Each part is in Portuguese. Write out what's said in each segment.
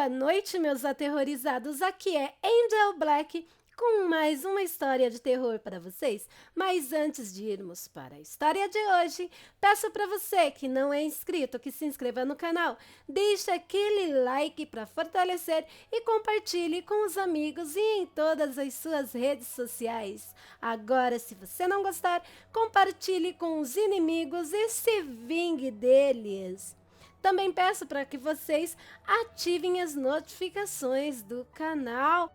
Boa noite, meus aterrorizados. Aqui é Angel Black com mais uma história de terror para vocês. Mas antes de irmos para a história de hoje, peço para você que não é inscrito que se inscreva no canal, deixe aquele like para fortalecer e compartilhe com os amigos e em todas as suas redes sociais. Agora, se você não gostar, compartilhe com os inimigos e se vingue deles. Também peço para que vocês ativem as notificações do canal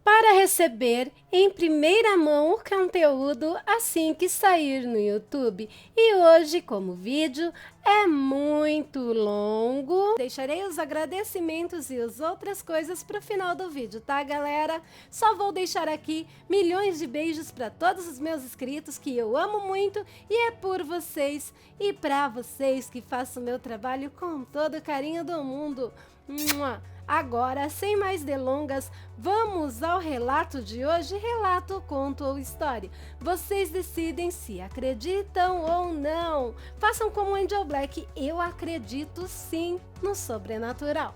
para receber em primeira mão o conteúdo assim que sair no YouTube. E hoje, como o vídeo é muito longo, deixarei os agradecimentos e as outras coisas para o final do vídeo, tá, galera? Só vou deixar aqui milhões de beijos para todos os meus inscritos, que eu amo muito, e é por vocês e para vocês que faço o meu trabalho com todo o carinho do mundo. Mua! Agora, sem mais delongas, vamos ao relato de hoje. Relato, conto ou história. Vocês decidem se acreditam ou não. Façam como Angel Black, eu acredito sim no sobrenatural.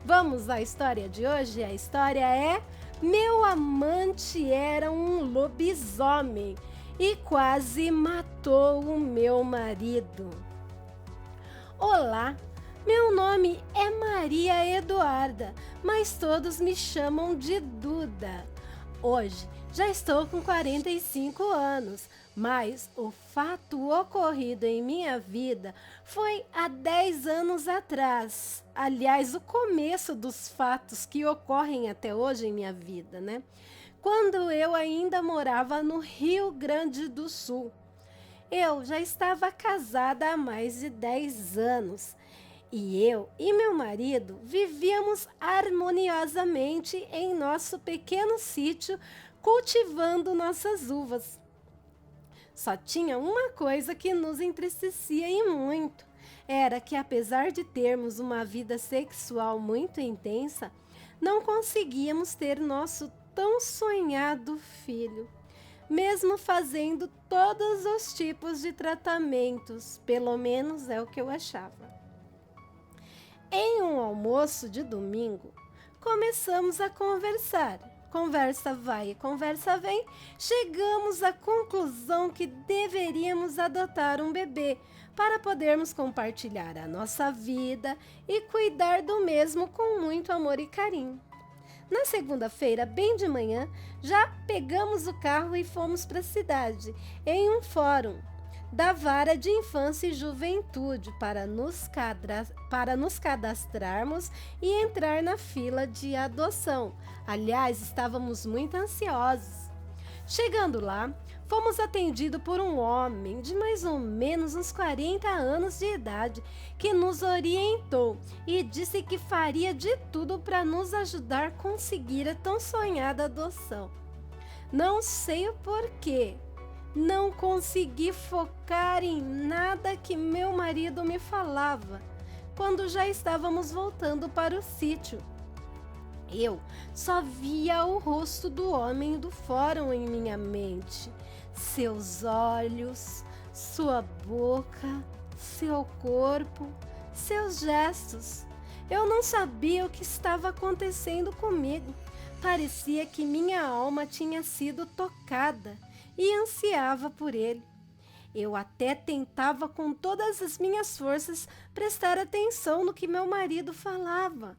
Vamos à história de hoje. A história é: meu amante era um lobisomem e quase matou o meu marido. Olá! Meu nome é Maria Eduarda, mas todos me chamam de Duda. Hoje já estou com 45 anos, mas o fato ocorrido em minha vida foi há 10 anos atrás. Aliás, o começo dos fatos que ocorrem até hoje em minha vida, né? Quando eu ainda morava no Rio Grande do Sul. Eu já estava casada há mais de 10 anos. E eu e meu marido vivíamos harmoniosamente em nosso pequeno sítio, cultivando nossas uvas. Só tinha uma coisa que nos entristecia e muito. Era que, apesar de termos uma vida sexual muito intensa, não conseguíamos ter nosso tão sonhado filho. Mesmo fazendo todos os tipos de tratamentos, pelo menos é o que eu achava. Em um almoço de domingo, começamos a conversar. Conversa vai e conversa vem, chegamos à conclusão que deveríamos adotar um bebê para podermos compartilhar a nossa vida e cuidar do mesmo com muito amor e carinho. Na segunda-feira, bem de manhã, já pegamos o carro e fomos para a cidade, em um fórum da Vara de Infância e Juventude para nos cadastrarmos e entrar na fila de adoção. Aliás, estávamos muito ansiosos. Chegando lá, fomos atendidos por um homem de mais ou menos uns 40 anos de idade que nos orientou e disse que faria de tudo para nos ajudar a conseguir a tão sonhada adoção. Não sei o porquê. Não consegui focar em nada que meu marido me falava, quando já estávamos voltando para o sítio. Eu só via o rosto do homem do fórum em minha mente, seus olhos, sua boca, seu corpo, seus gestos. Eu não sabia o que estava acontecendo comigo. Parecia que minha alma tinha sido tocada e ansiava por ele. Eu até tentava com todas as minhas forças prestar atenção no que meu marido falava.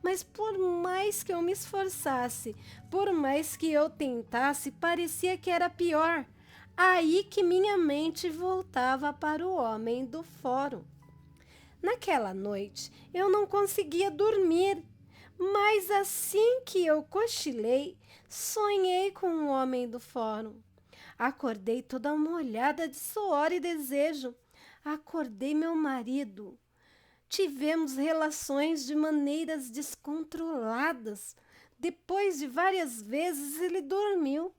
Mas por mais que eu me esforçasse, por mais que eu tentasse, parecia que era pior. Aí que minha mente voltava para o homem do fórum. Naquela noite, eu não conseguia dormir. Mas assim que eu cochilei, sonhei com o homem do fórum. Acordei toda molhada de suor e desejo. Acordei meu marido. Tivemos relações de maneiras descontroladas. Depois de várias vezes ele dormiu.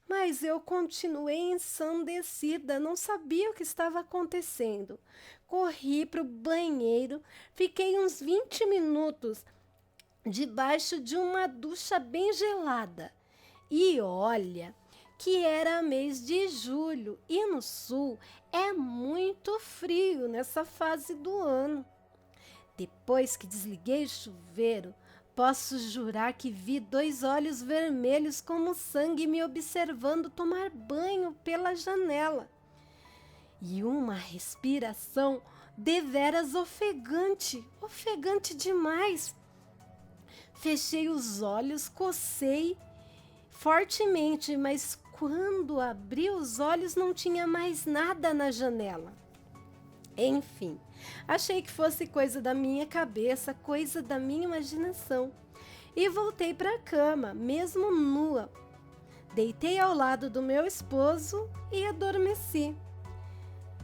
Mas eu continuei ensandecida, não sabia o que estava acontecendo. Corri para o banheiro, fiquei uns 20 minutos debaixo de uma ducha bem gelada. E olha que era mês de julho e no sul é muito frio nessa fase do ano. Depois que desliguei o chuveiro, Posso jurar que vi 2 olhos vermelhos como sangue me observando tomar banho pela janela. E uma respiração deveras ofegante, ofegante demais. Fechei os olhos, cocei fortemente, mas quando abri os olhos não tinha mais nada na janela. Enfim, achei que fosse coisa da minha cabeça, coisa da minha imaginação. E voltei para a cama, mesmo nua. Deitei ao lado do meu esposo e adormeci.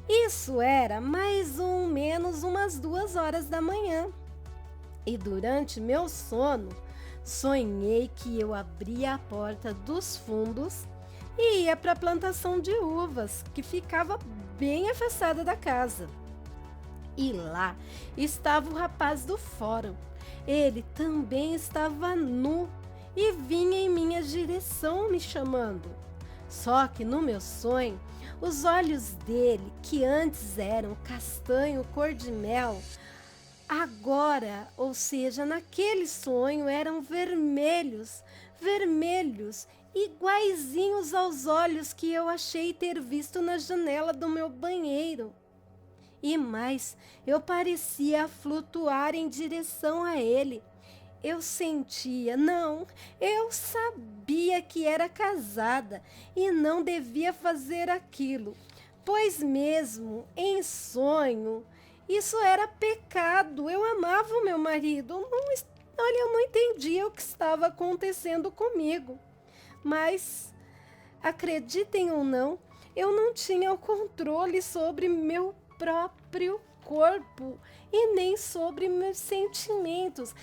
Isso era mais ou menos umas 2 horas da manhã. E durante meu sono, sonhei que eu abria a porta dos fundos e ia para a plantação de uvas, que ficava bem afastada da casa. E lá estava o rapaz do fórum. Ele também estava nu e vinha em minha direção me chamando. Só que no meu sonho, os olhos dele, que antes eram castanho cor de mel, agora, ou seja, naquele sonho, eram vermelhos, vermelhos, iguaizinhos aos olhos que eu achei ter visto na janela do meu banheiro. E mais, eu parecia flutuar em direção a ele. Eu sentia, não, eu sabia que era casada e não devia fazer aquilo, pois mesmo em sonho, isso era pecado. Eu amava o meu marido. Olha, eu não entendia o que estava acontecendo comigo. Mas, acreditem ou não, eu não tinha o controle sobre meu próprio corpo e nem sobre meus sentimentos.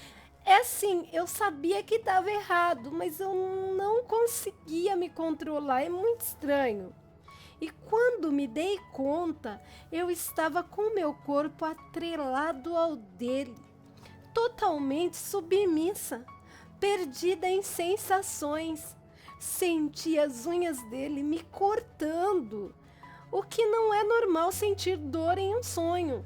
É assim, eu sabia que estava errado, mas eu não conseguia me controlar. É muito estranho. E quando me dei conta, eu estava com meu corpo atrelado ao dele, totalmente submissa, perdida em sensações. Senti as unhas dele me cortando, o que não é normal sentir dor em um sonho.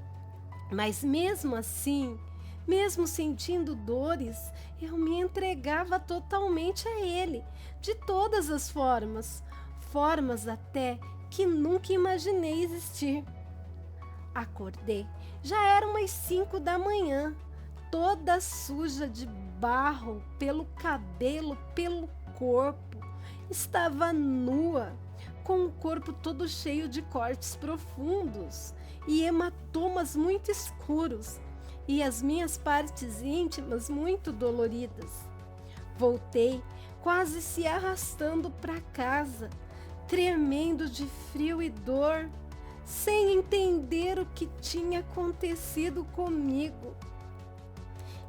Mas mesmo assim, mesmo sentindo dores, eu me entregava totalmente a ele, de todas as formas, formas até que nunca imaginei existir. Acordei, já eram umas 5 da manhã, toda suja de barro pelo cabelo, pelo corpo. Estava nua, com o corpo todo cheio de cortes profundos e hematomas muito escuros, e as minhas partes íntimas muito doloridas. Voltei, quase se arrastando para casa, tremendo de frio e dor, sem entender o que tinha acontecido comigo.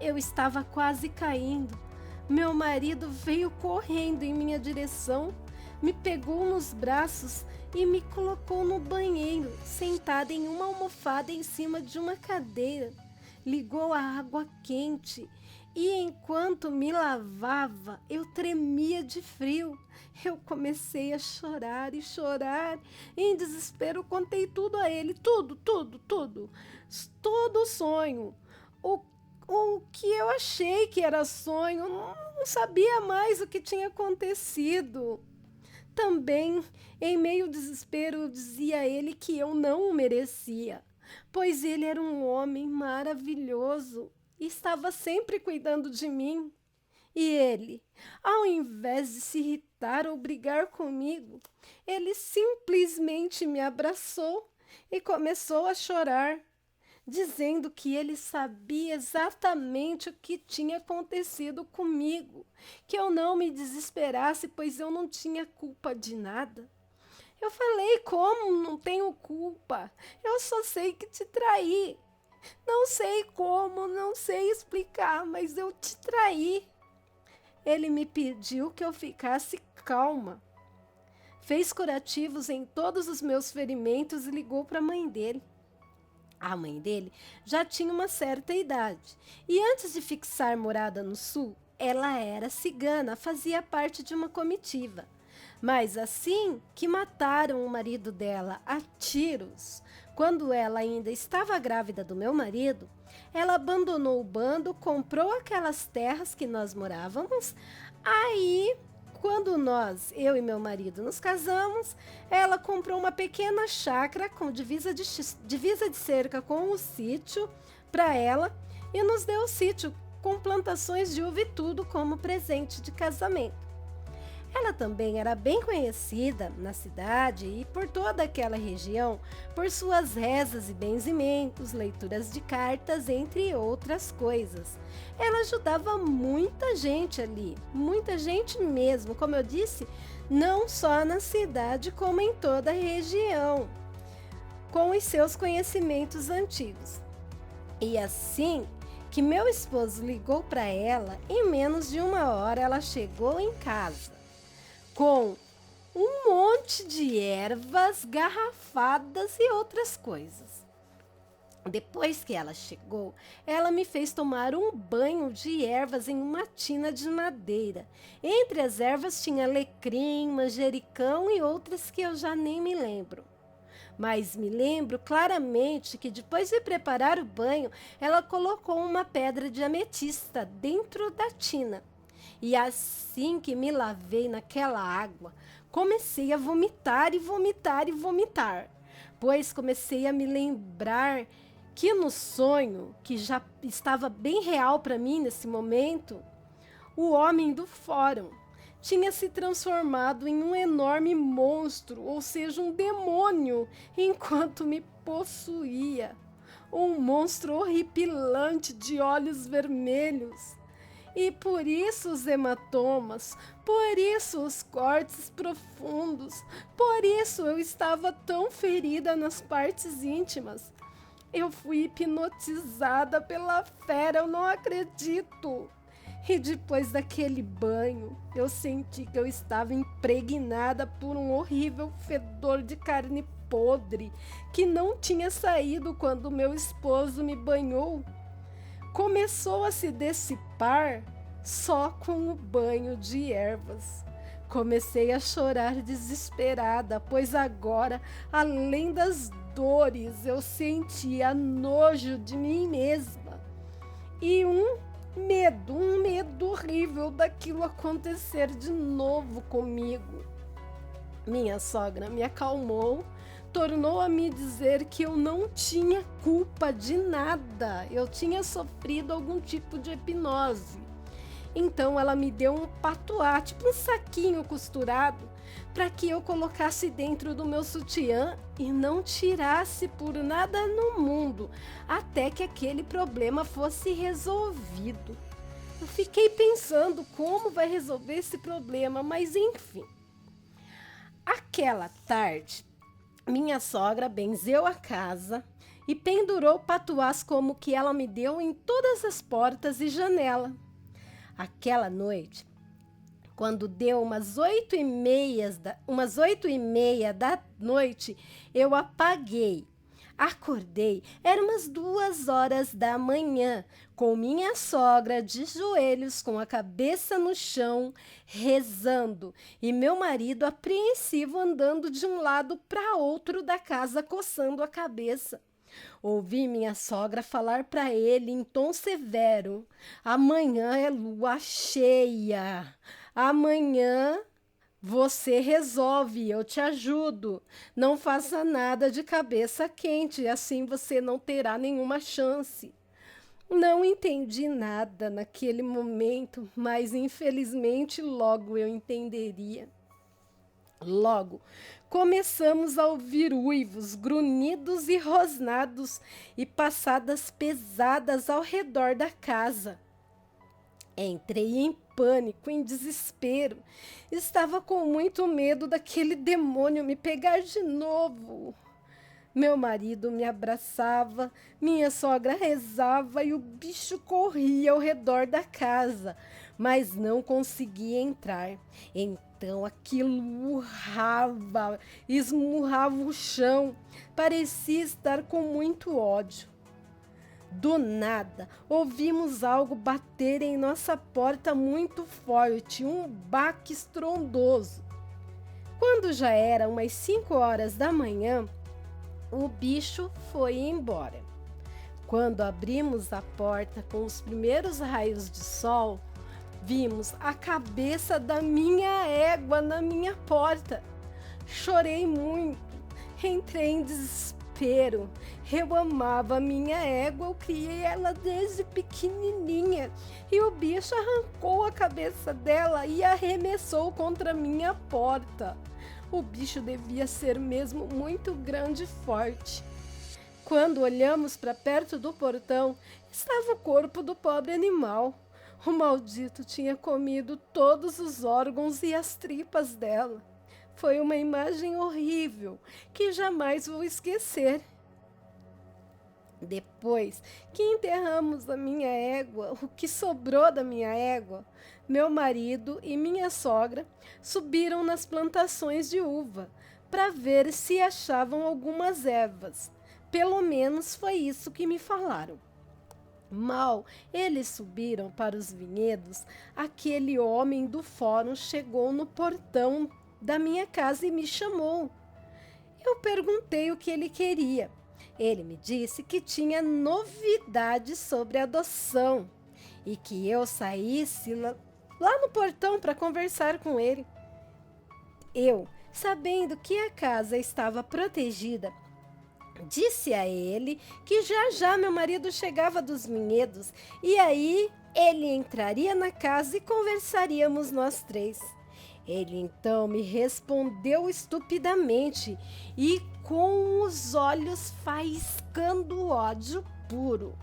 Eu estava quase caindo. Meu marido veio correndo em minha direção, me pegou nos braços e me colocou no banheiro, sentada em uma almofada em cima de uma cadeira. Ligou a água quente e enquanto me lavava, eu tremia de frio. Eu comecei a chorar e chorar. Em desespero, contei tudo a ele, tudo. Todo o sonho. O que eu achei que era sonho, não sabia mais o que tinha acontecido. Também, em meio ao desespero, eu dizia a ele que eu não o merecia, pois ele era um homem maravilhoso e estava sempre cuidando de mim. E ele, ao invés de se irritar ou brigar comigo, ele simplesmente me abraçou e começou a chorar, dizendo que ele sabia exatamente o que tinha acontecido comigo, que eu não me desesperasse, pois eu não tinha culpa de nada. Eu falei, como não tenho culpa? Eu só sei que te traí. Não sei como, não sei explicar, mas eu te traí. Ele me pediu que eu ficasse calma. Fez curativos em todos os meus ferimentos e ligou para a mãe dele. A mãe dele já tinha uma certa idade e antes de fixar morada no sul, ela era cigana, fazia parte de uma comitiva. Mas assim que mataram o marido dela a tiros, Quando ela ainda estava grávida do meu marido, ela abandonou o bando, comprou aquelas terras que nós morávamos. Aí, quando eu e meu marido nos casamos, ela comprou uma pequena chácara com divisa de cerca com o sítio para ela e nos deu o sítio com plantações de uva e tudo como presente de casamento. Ela também era bem conhecida na cidade e por toda aquela região por suas rezas e benzimentos, leituras de cartas, entre outras coisas. Ela ajudava muita gente ali, muita gente mesmo, como eu disse, não só na cidade como em toda a região, com os seus conhecimentos antigos. E assim que meu esposo ligou para ela, em menos de 1 hora ela chegou em casa com um monte de ervas, garrafadas e outras coisas. Depois que ela chegou, ela me fez tomar um banho de ervas em uma tina de madeira. Entre as ervas tinha alecrim, manjericão e outras que eu já nem me lembro. Mas me lembro claramente que depois de preparar o banho, ela colocou uma pedra de ametista dentro da tina. E assim que me lavei naquela água, comecei a vomitar e vomitar e vomitar, pois comecei a me lembrar que no sonho, que já estava bem real para mim nesse momento, o homem do fórum tinha se transformado em um enorme monstro, ou seja, um demônio, enquanto me possuía. Um monstro horripilante de olhos vermelhos. E por isso os hematomas, por isso os cortes profundos, por isso eu estava tão ferida nas partes íntimas. Eu fui hipnotizada pela fera, eu não acredito. E depois daquele banho, eu senti que eu estava impregnada por um horrível fedor de carne podre que não tinha saído quando meu esposo me banhou. Começou a se dissipar só com o banho de ervas. Comecei a chorar desesperada, pois agora, além das dores, eu sentia nojo de mim mesma e um medo horrível daquilo acontecer de novo comigo. Minha sogra me acalmou, tornou a me dizer que eu não tinha culpa de nada, eu tinha sofrido algum tipo de hipnose. Então ela me deu um patuá, tipo um saquinho costurado, para que eu colocasse dentro do meu sutiã e não tirasse por nada no mundo, até que aquele problema fosse resolvido. Eu fiquei pensando como vai resolver esse problema, mas enfim. Aquela tarde, minha sogra benzeu a casa e pendurou patuás como que ela me deu em todas as portas e janela. Aquela noite, quando deu umas 8h30 da noite, eu apaguei. Acordei, era umas 2 horas da manhã, com minha sogra de joelhos, com a cabeça no chão, rezando, e meu marido apreensivo andando de um lado para outro da casa, coçando a cabeça. Ouvi minha sogra falar para ele em tom severo: amanhã é lua cheia, amanhã você resolve, eu te ajudo. Não faça nada de cabeça quente, assim você não terá nenhuma chance. Não entendi nada naquele momento, mas infelizmente logo eu entenderia. Logo, começamos a ouvir uivos, grunhidos e rosnados e passadas pesadas ao redor da casa. Entrei em pânico, em desespero. Estava com muito medo daquele demônio me pegar de novo. Meu marido me abraçava, minha sogra rezava e o bicho corria ao redor da casa, mas não conseguia entrar. Então aquilo urrava, esmurrava o chão, parecia estar com muito ódio. Do nada, ouvimos algo bater em nossa porta muito forte, um baque estrondoso. Quando já era umas 5 horas da manhã, O bicho foi embora. Quando abrimos a porta com os primeiros raios de sol, vimos a cabeça da minha égua na minha porta. Chorei muito, entrei em desespero. Eu amava a minha égua, eu criei ela desde pequenininha e o bicho arrancou a cabeça dela e arremessou contra a minha porta. O bicho devia ser mesmo muito grande e forte. Quando olhamos para perto do portão, estava o corpo do pobre animal. O maldito tinha comido todos os órgãos e as tripas dela. Foi uma imagem horrível que jamais vou esquecer. Depois que enterramos a minha égua, o que sobrou da minha égua, meu marido e minha sogra subiram nas plantações de uva para ver se achavam algumas ervas. Pelo menos foi isso que me falaram. Mal eles subiram para os vinhedos, aquele homem do fórum chegou no portão da minha casa e me chamou. Eu perguntei o que ele queria. Ele me disse que tinha novidades sobre adoção e que eu saísse lá no portão para conversar com ele. Eu, sabendo que a casa estava protegida, disse a ele que já meu marido chegava dos vinhedos e aí ele entraria na casa e conversaríamos nós três. Ele então me respondeu estupidamente e com os olhos faiscando ódio puro: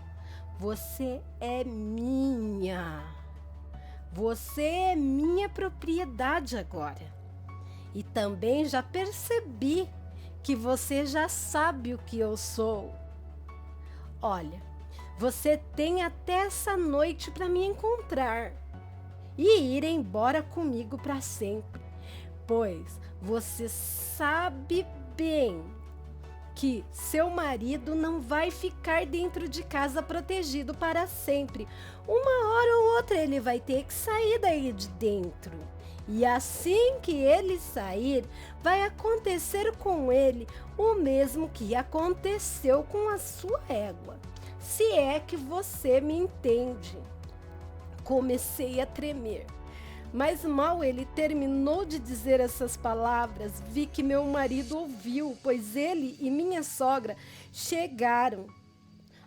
Você é minha propriedade agora. E também já percebi que você já sabe o que eu sou. Olha, você tem até essa noite para me encontrar e ir embora comigo para sempre, pois você sabe bem que seu marido não vai ficar dentro de casa protegido para sempre. Uma hora ou outra ele vai ter que sair daí de dentro. E assim que ele sair, vai acontecer com ele o mesmo que aconteceu com a sua égua. Se é que você me entende. Comecei a tremer. Mas mal ele terminou de dizer essas palavras, vi que meu marido ouviu, pois ele e minha sogra chegaram.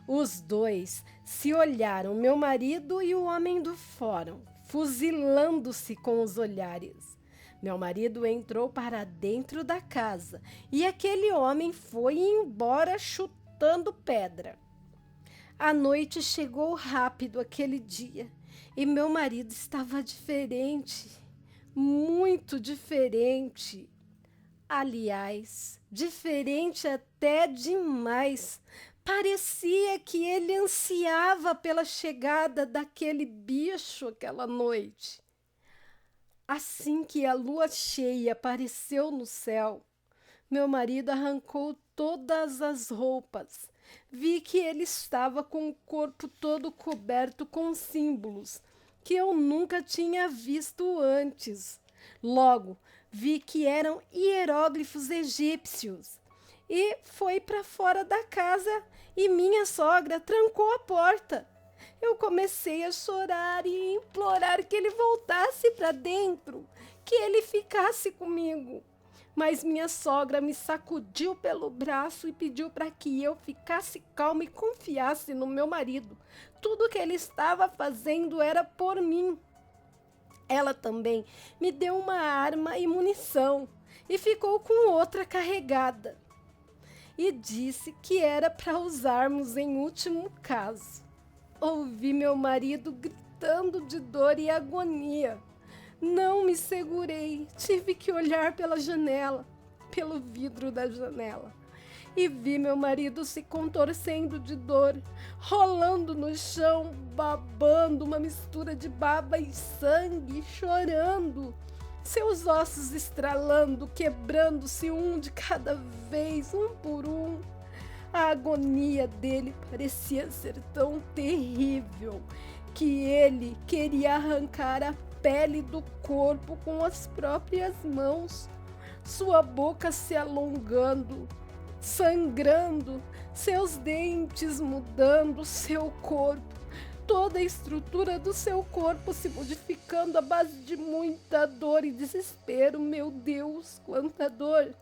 Os dois se olharam, meu marido e o homem do fórum, fuzilando-se com os olhares. Meu marido entrou para dentro da casa e aquele homem foi embora chutando pedra. A noite chegou rápido aquele dia e meu marido estava diferente, muito diferente. Aliás, diferente até demais. Parecia que ele ansiava pela chegada daquele bicho aquela noite. Assim que a lua cheia apareceu no céu, meu marido arrancou todas as roupas. Vi que ele estava com o corpo todo coberto com símbolos que eu nunca tinha visto antes. Logo, vi que eram hieróglifos egípcios. E foi para fora da casa e minha sogra trancou a porta. Eu comecei a chorar e implorar que ele voltasse para dentro, que ele ficasse comigo. Mas minha sogra me sacudiu pelo braço e pediu para que eu ficasse calma e confiasse no meu marido. Tudo que ele estava fazendo era por mim. Ela também me deu uma arma e munição e ficou com outra carregada. E disse que era para usarmos em último caso. Ouvi meu marido gritando de dor e agonia. Não me segurei, tive que olhar pela janela, pelo vidro da janela. E vi meu marido se contorcendo de dor, rolando no chão, babando uma mistura de baba e sangue, chorando. Seus ossos estralando, quebrando-se um de cada vez, um por um. A agonia dele parecia ser tão terrível que ele queria arrancar a pele do corpo com as próprias mãos, sua boca se alongando, sangrando, seus dentes mudando, seu corpo, toda a estrutura do seu corpo se modificando à base de muita dor e desespero. Meu Deus, quanta dor,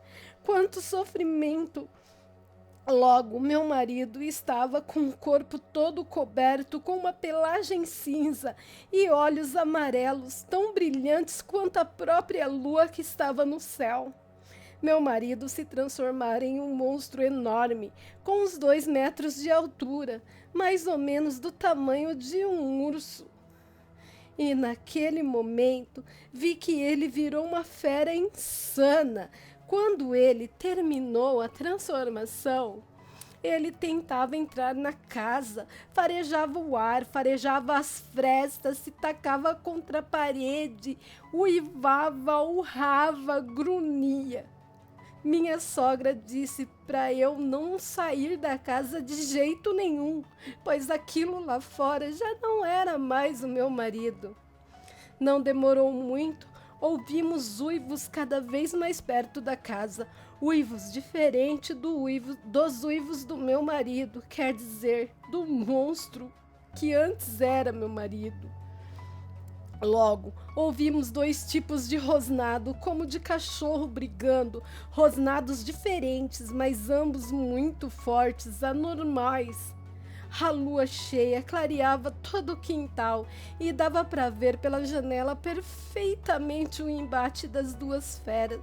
quanto sofrimento! Logo, meu marido estava com o corpo todo coberto com uma pelagem cinza e olhos amarelos, tão brilhantes quanto a própria lua que estava no céu. Meu marido se transformara em um monstro enorme, com uns 2 metros de altura, mais ou menos do tamanho de um urso. E naquele momento vi que ele virou uma fera insana. Quando ele terminou a transformação, ele tentava entrar na casa, farejava o ar, farejava as frestas, se tacava contra a parede, uivava, urrava, grunhia. Minha sogra disse para eu não sair da casa de jeito nenhum, pois aquilo lá fora já não era mais o meu marido. Não demorou muito, ouvimos uivos cada vez mais perto da casa, uivos diferentes dos uivos do meu marido, quer dizer, do monstro que antes era meu marido. Logo, ouvimos 2 tipos de rosnado, como de cachorro brigando, rosnados diferentes, mas ambos muito fortes, anormais. A lua cheia clareava todo o quintal e dava para ver pela janela perfeitamente o embate das 2 feras.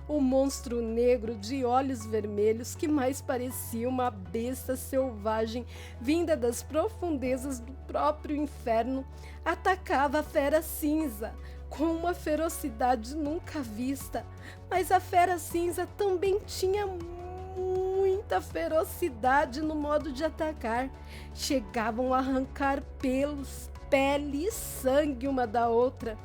O monstro negro de olhos vermelhos, que mais parecia uma besta selvagem vinda das profundezas do próprio inferno, atacava a fera cinza com uma ferocidade nunca vista. Mas a fera cinza também tinha muita ferocidade no modo de atacar. Chegavam a arrancar pelos, pele e sangue uma da outra.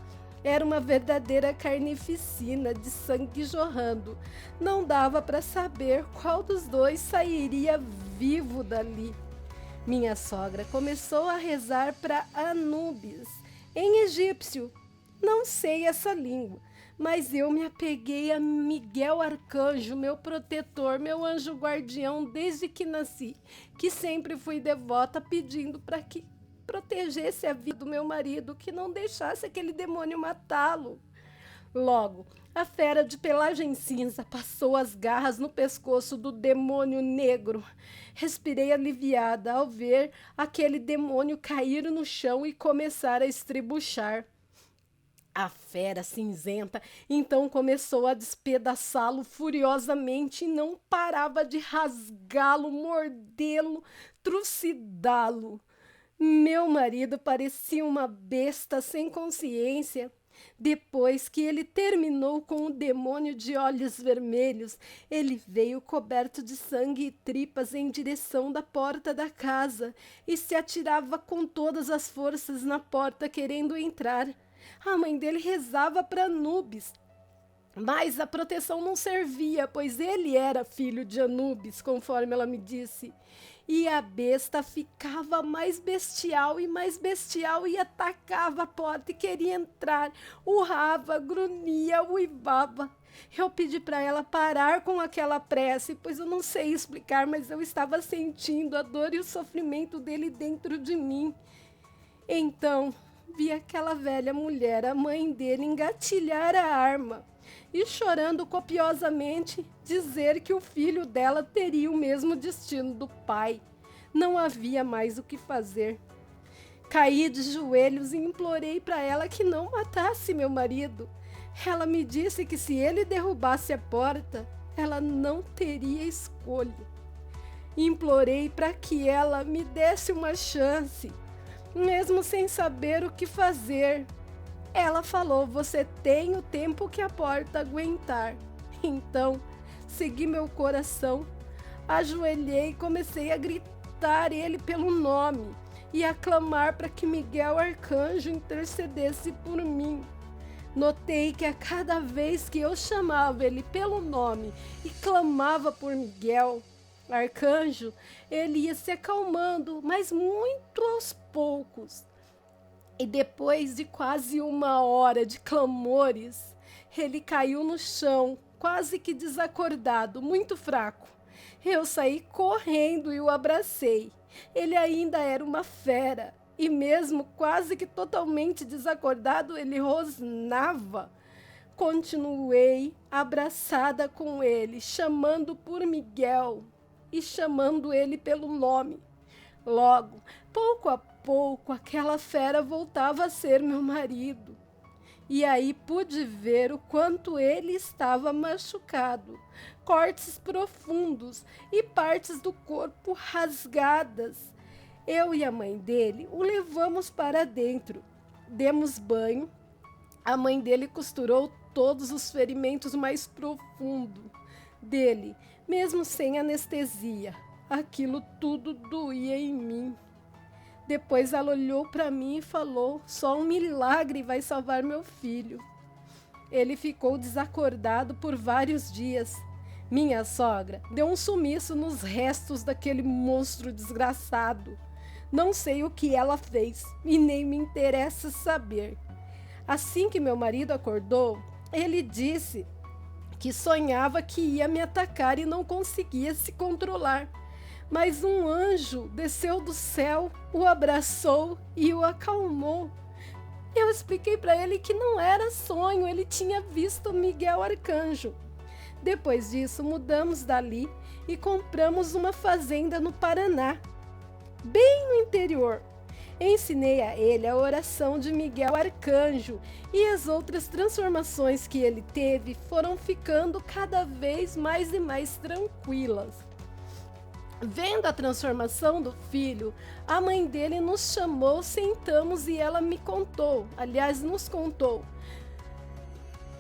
Era uma verdadeira carnificina de sangue jorrando. Não dava para saber qual dos 2 sairia vivo dali. Minha sogra começou a rezar para Anubis, em egípcio. Não sei essa língua, mas eu me apeguei a Miguel Arcanjo, meu protetor, meu anjo guardião desde que nasci, que sempre fui devota, pedindo para que protegesse a vida do meu marido, que não deixasse aquele demônio matá-lo. Logo, a fera de pelagem cinza passou as garras no pescoço do demônio negro. Respirei aliviada ao ver aquele demônio cair no chão e começar a estribuchar. A fera cinzenta então começou a despedaçá-lo furiosamente e não parava de rasgá-lo, mordê-lo, trucidá-lo. Meu marido parecia uma besta sem consciência. Depois que ele terminou com o demônio de olhos vermelhos, ele veio coberto de sangue e tripas em direção da porta da casa e se atirava com todas as forças na porta querendo entrar. A mãe dele rezava para Anubis, mas a proteção não servia, pois ele era filho de Anubis, conforme ela me disse. E a besta ficava mais bestial e atacava a porta e queria entrar. Urrava, grunhia, uivava. Eu pedi para ela parar com aquela prece, pois eu não sei explicar, mas eu estava sentindo a dor e o sofrimento dele dentro de mim. Então, vi aquela velha mulher, a mãe dele, engatilhar a arma e, chorando copiosamente, dizer que o filho dela teria o mesmo destino do pai. Não havia mais o que fazer. Caí de joelhos e implorei para ela que não matasse meu marido. Ela me disse que se ele derrubasse a porta, ela não teria escolha. Implorei para que ela me desse uma chance, mesmo sem saber o que fazer. Ela falou: você tem o tempo que a porta aguentar. Então, segui meu coração, ajoelhei e comecei a gritar ele pelo nome e a clamar para que Miguel Arcanjo intercedesse por mim. Notei que a cada vez que eu chamava ele pelo nome e clamava por Miguel Arcanjo, ele ia se acalmando, mas muito aos poucos. E depois de quase 1 hora de clamores, ele caiu no chão, quase que desacordado, muito fraco. Eu saí correndo e o abracei. Ele ainda era uma fera e mesmo quase que totalmente desacordado, ele rosnava. Continuei abraçada com ele, chamando por Miguel e chamando ele pelo nome. Logo, pouco a pouco, aquela fera voltava a ser meu marido. E aí pude ver o quanto ele estava machucado, cortes profundos e partes do corpo rasgadas. Eu e a mãe dele o levamos para dentro, demos banho. A mãe dele costurou todos os ferimentos mais profundos dele, mesmo sem anestesia. Aquilo tudo doía em mim. Depois ela olhou para mim e falou: só um milagre vai salvar meu filho. Ele ficou desacordado por vários dias. Minha sogra deu um sumiço nos restos daquele monstro desgraçado. Não sei o que ela fez e nem me interessa saber. Assim que meu marido acordou, ele disse que sonhava que ia me atacar e não conseguia se controlar. Mas um anjo desceu do céu, o abraçou e o acalmou. Eu expliquei para ele que não era sonho, ele tinha visto Miguel Arcanjo. Depois disso, mudamos dali e compramos uma fazenda no Paraná, bem no interior. Ensinei a ele a oração de Miguel Arcanjo e as outras transformações que ele teve foram ficando cada vez mais e mais tranquilas. Vendo a transformação do filho, a mãe dele nos chamou, sentamos e ela nos contou,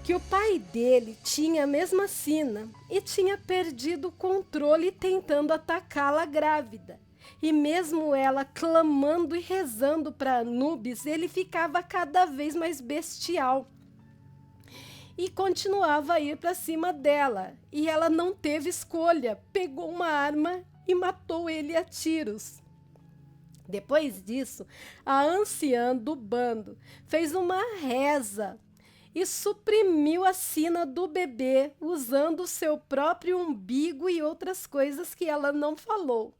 que o pai dele tinha a mesma sina e tinha perdido o controle tentando atacá-la grávida. E mesmo ela clamando e rezando para Anubis, ele ficava cada vez mais bestial e continuava a ir para cima dela. E ela não teve escolha, pegou uma arma e matou ele a tiros. Depois disso, a anciã do bando fez uma reza e suprimiu a sina do bebê usando seu próprio umbigo e outras coisas que ela não falou.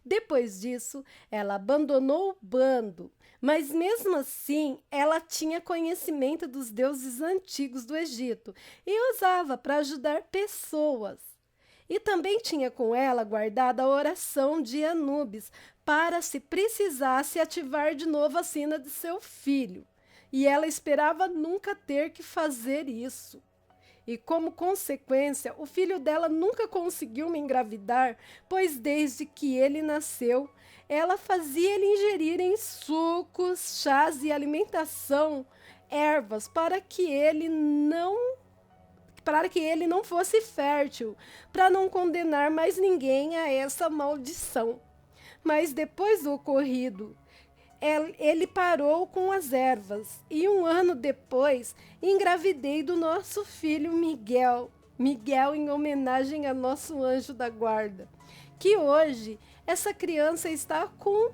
Depois disso, ela abandonou o bando, mas mesmo assim, ela tinha conhecimento dos deuses antigos do Egito e usava para ajudar pessoas. E também tinha com ela guardada a oração de Anubis para, se precisasse, ativar de novo a sina de seu filho. E ela esperava nunca ter que fazer isso. E como consequência, o filho dela nunca conseguiu me engravidar, pois desde que ele nasceu, ela fazia ele ingerir em sucos, chás e alimentação ervas para que ele não fosse fértil, para não condenar mais ninguém a essa maldição. Mas depois do ocorrido, ele parou com as ervas e 1 ano depois engravidei do nosso filho Miguel em homenagem a nosso anjo da guarda, que hoje essa criança está com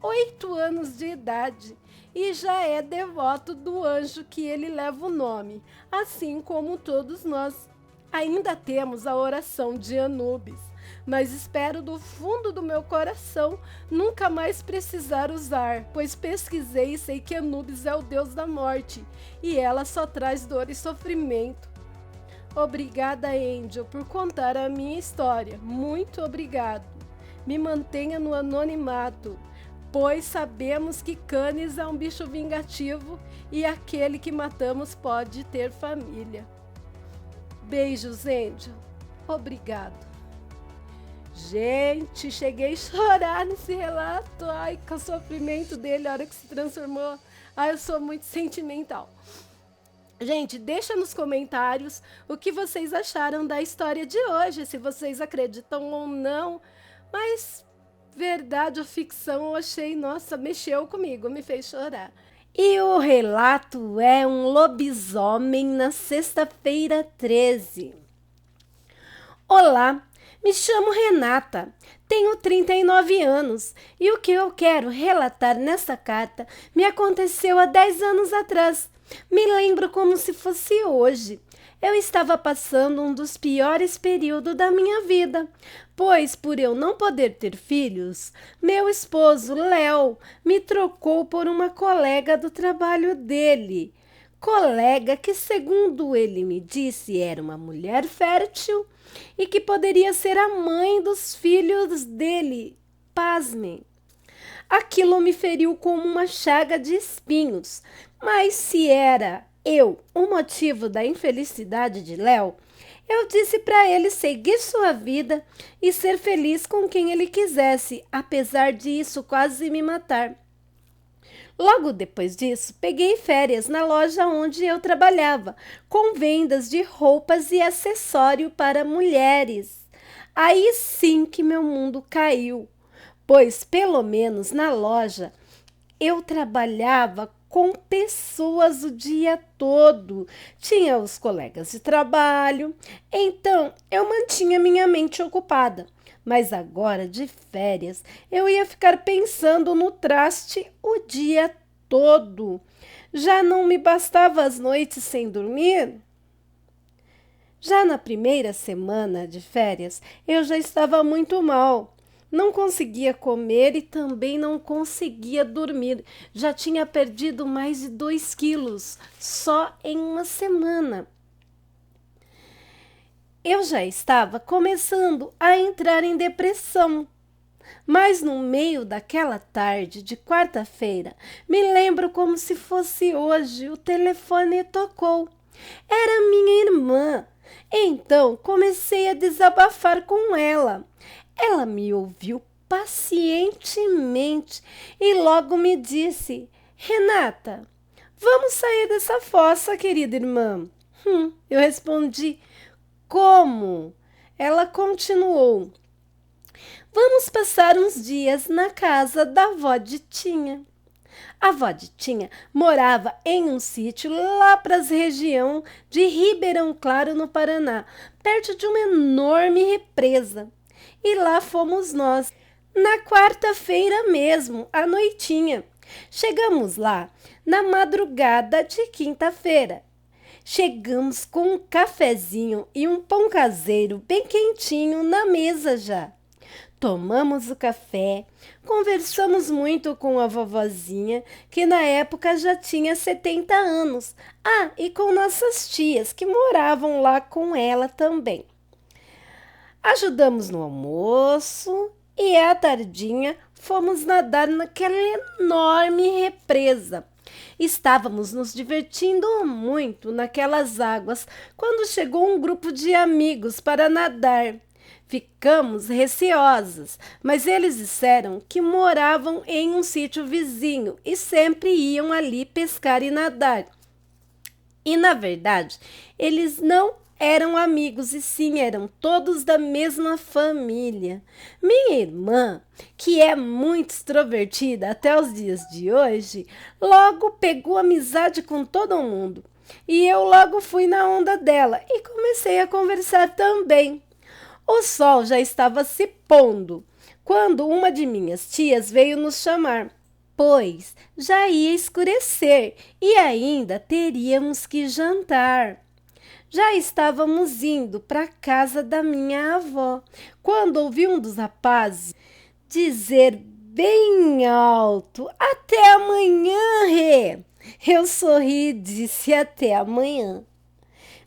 8 anos de idade e já é devoto do anjo que ele leva o nome, assim como todos nós. Ainda temos a oração de Anubis, mas espero do fundo do meu coração nunca mais precisar usar, pois pesquisei e sei que Anubis é o deus da morte e ela só traz dor e sofrimento. Obrigada, Angel, por contar a minha história. Muito obrigado. Me mantenha no anonimato, pois sabemos que Canis é um bicho vingativo e aquele que matamos pode ter família. Beijos, Angel. Obrigado. Gente, cheguei a chorar nesse relato. Ai, que o sofrimento dele, a hora que se transformou. Ai, eu sou muito sentimental. Gente, deixa nos comentários o que vocês acharam da história de hoje, se vocês acreditam ou não. Mas, verdade ou ficção, eu achei, nossa, mexeu comigo, me fez chorar. E o relato é um lobisomem na sexta-feira 13. Olá, me chamo Renata, tenho 39 anos e o que eu quero relatar nessa carta me aconteceu há 10 anos atrás. Me lembro como se fosse hoje. Eu estava passando um dos piores períodos da minha vida, pois, por eu não poder ter filhos, meu esposo, Léo, me trocou por uma colega do trabalho dele. Colega que, segundo ele me disse, era uma mulher fértil e que poderia ser a mãe dos filhos dele. Pasmem. Aquilo me feriu como uma chaga de espinhos, mas se era eu o motivo da infelicidade de Léo, eu disse para ele seguir sua vida e ser feliz com quem ele quisesse, apesar disso quase me matar. Logo depois disso, peguei férias na loja onde eu trabalhava, com vendas de roupas e acessório para mulheres. Aí sim que meu mundo caiu, pois pelo menos na loja eu trabalhava com pessoas o dia todo. Tinha os colegas de trabalho, então eu mantinha minha mente ocupada. Mas agora, de férias, eu ia ficar pensando no traste o dia todo. Já não me bastava as noites sem dormir? Já na primeira semana de férias, eu já estava muito mal. Não conseguia comer e também não conseguia dormir. Já tinha perdido mais de 2 quilos só em uma semana. Eu já estava começando a entrar em depressão. Mas no meio daquela tarde de quarta-feira, me lembro como se fosse hoje, o telefone tocou. Era minha irmã. Então comecei a desabafar com ela. Ela me ouviu pacientemente e logo me disse: Renata, vamos sair dessa fossa, querida irmã. Eu respondi: como? Ela continuou: vamos passar uns dias na casa da avó Ditinha. A avó Ditinha morava em um sítio lá para a região de Ribeirão Claro, no Paraná, perto de uma enorme represa. E lá fomos nós, na quarta-feira mesmo, à noitinha. Chegamos lá na madrugada de quinta-feira. Chegamos com um cafezinho e um pão caseiro bem quentinho na mesa já. Tomamos o café, conversamos muito com a vovozinha, que na época já tinha 70 anos. E com nossas tias, que moravam lá com ela também. Ajudamos no almoço e à tardinha fomos nadar naquela enorme represa. Estávamos nos divertindo muito naquelas águas quando chegou um grupo de amigos para nadar. Ficamos receosas, mas eles disseram que moravam em um sítio vizinho e sempre iam ali pescar e nadar. E, na verdade, eles não eram amigos e sim, eram todos da mesma família. Minha irmã, que é muito extrovertida até os dias de hoje, logo pegou amizade com todo mundo. E eu logo fui na onda dela e comecei a conversar também. O sol já estava se pondo quando uma de minhas tias veio nos chamar, pois já ia escurecer e ainda teríamos que jantar. Já estávamos indo para a casa da minha avó, quando ouvi um dos rapazes dizer bem alto: até amanhã, Rê! Eu sorri e disse: até amanhã.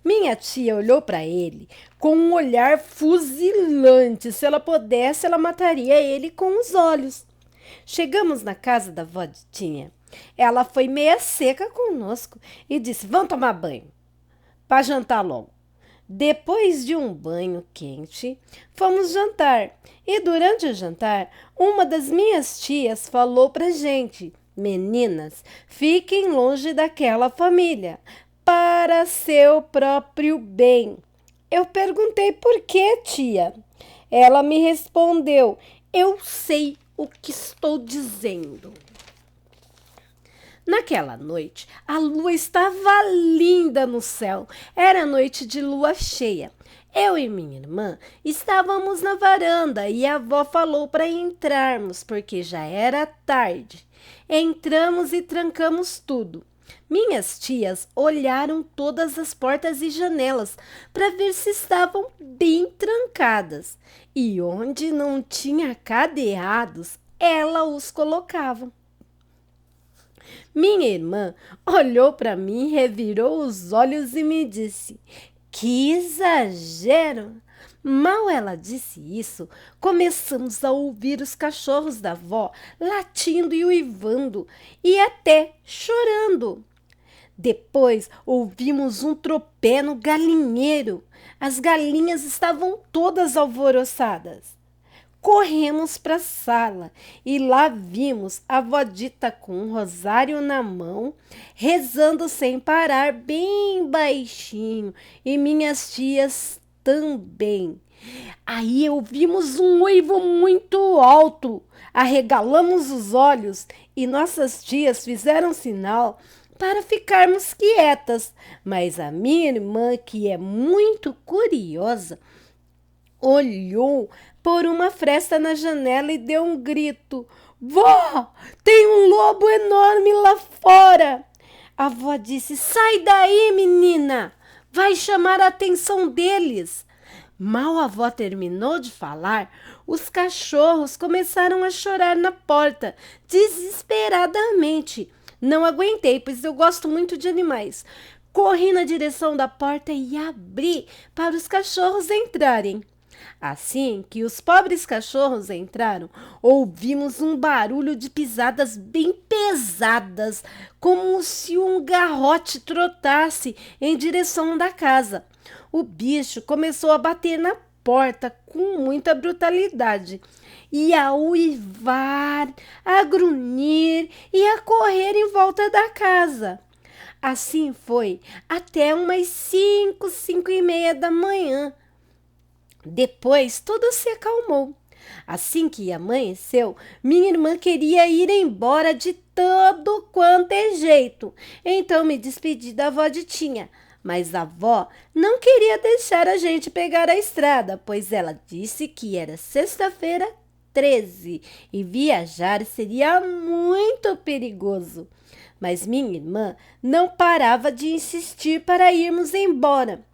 Minha tia olhou para ele com um olhar fuzilante. Se ela pudesse, ela mataria ele com os olhos. Chegamos na casa da vó Ditinha. Ela foi meia seca conosco e disse: vamos tomar banho para jantar logo. Depois de um banho quente, fomos jantar. E durante o jantar, uma das minhas tias falou pra gente: meninas, fiquem longe daquela família, para seu próprio bem. Eu perguntei: por que, tia? Ela me respondeu: eu sei o que estou dizendo. Naquela noite, a lua estava linda no céu. Era noite de lua cheia. Eu e minha irmã estávamos na varanda e a avó falou para entrarmos, porque já era tarde. Entramos e trancamos tudo. Minhas tias olharam todas as portas e janelas para ver se estavam bem trancadas, e onde não tinha cadeados, ela os colocava. Minha irmã olhou para mim, revirou os olhos e me disse: "Que exagero!" Mal ela disse isso, começamos a ouvir os cachorros da avó latindo e uivando e até chorando. Depois ouvimos um tropé no galinheiro. As galinhas estavam todas alvoroçadas. Corremos para a sala e lá vimos a avó Dita com um rosário na mão, rezando sem parar, bem baixinho, e minhas tias também. Aí ouvimos um uivo muito alto, arregalamos os olhos e nossas tias fizeram sinal para ficarmos quietas, mas a minha irmã, que é muito curiosa, olhou por uma fresta na janela e deu um grito: "Vó, tem um lobo enorme lá fora!" A avó disse: "Sai daí, menina! Vai chamar a atenção deles!" Mal a avó terminou de falar, os cachorros começaram a chorar na porta, desesperadamente. Não aguentei, pois eu gosto muito de animais. Corri na direção da porta e abri para os cachorros entrarem. Assim que os pobres cachorros entraram, ouvimos um barulho de pisadas bem pesadas, como se um garrote trotasse em direção da casa. O bicho começou a bater na porta com muita brutalidade e a uivar, a grunhir e a correr em volta da casa. Assim foi até umas 5h30 da manhã. Depois tudo se acalmou. Assim que amanheceu, minha irmã queria ir embora de todo quanto é jeito. Então me despedi da avó Ditinha, mas a avó não queria deixar a gente pegar a estrada, pois ela disse que era sexta-feira 13 e viajar seria muito perigoso. Mas minha irmã não parava de insistir para irmos embora.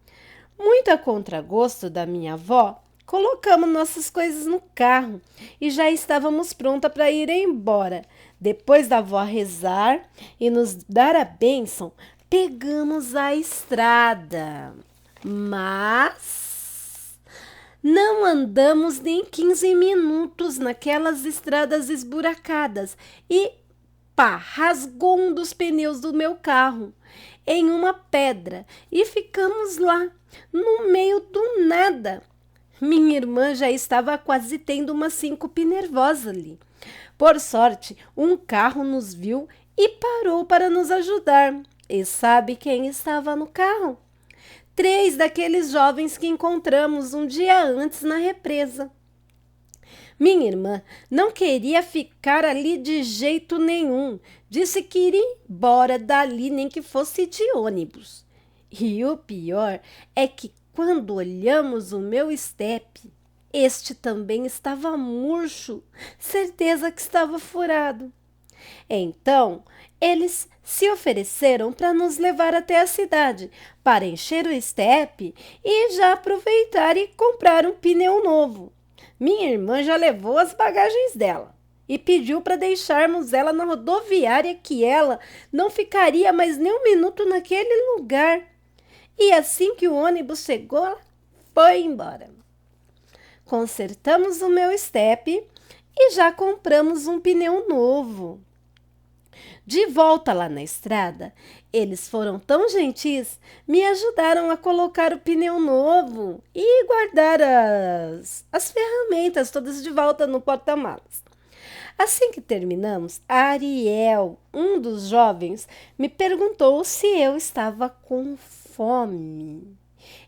Muito a contragosto da minha avó, colocamos nossas coisas no carro e já estávamos prontas para ir embora. Depois da avó rezar e nos dar a bênção, pegamos a estrada. Mas não andamos nem 15 minutos naquelas estradas esburacadas e pá, rasgou um dos pneus do meu carro em uma pedra e ficamos lá, no meio do nada. Minha irmã já estava quase tendo uma síncope nervosa ali. Por sorte, um carro nos viu e parou para nos ajudar. E sabe quem estava no carro? 3 daqueles jovens que encontramos um dia antes na represa. Minha irmã não queria ficar ali de jeito nenhum. Disse que iria embora dali nem que fosse de ônibus. E o pior é que quando olhamos o meu estepe, este também estava murcho, certeza que estava furado. Então, eles se ofereceram para nos levar até a cidade, para encher o estepe e já aproveitar e comprar um pneu novo. Minha irmã já levou as bagagens dela e pediu para deixarmos ela na rodoviária, que ela não ficaria mais nem um minuto naquele lugar. E assim que o ônibus chegou, foi embora. Consertamos o meu estepe e já compramos um pneu novo. De volta lá na estrada, eles foram tão gentis, me ajudaram a colocar o pneu novo e guardar as ferramentas todas de volta no porta-malas. Assim que terminamos, Ariel, um dos jovens, me perguntou se eu estava com fome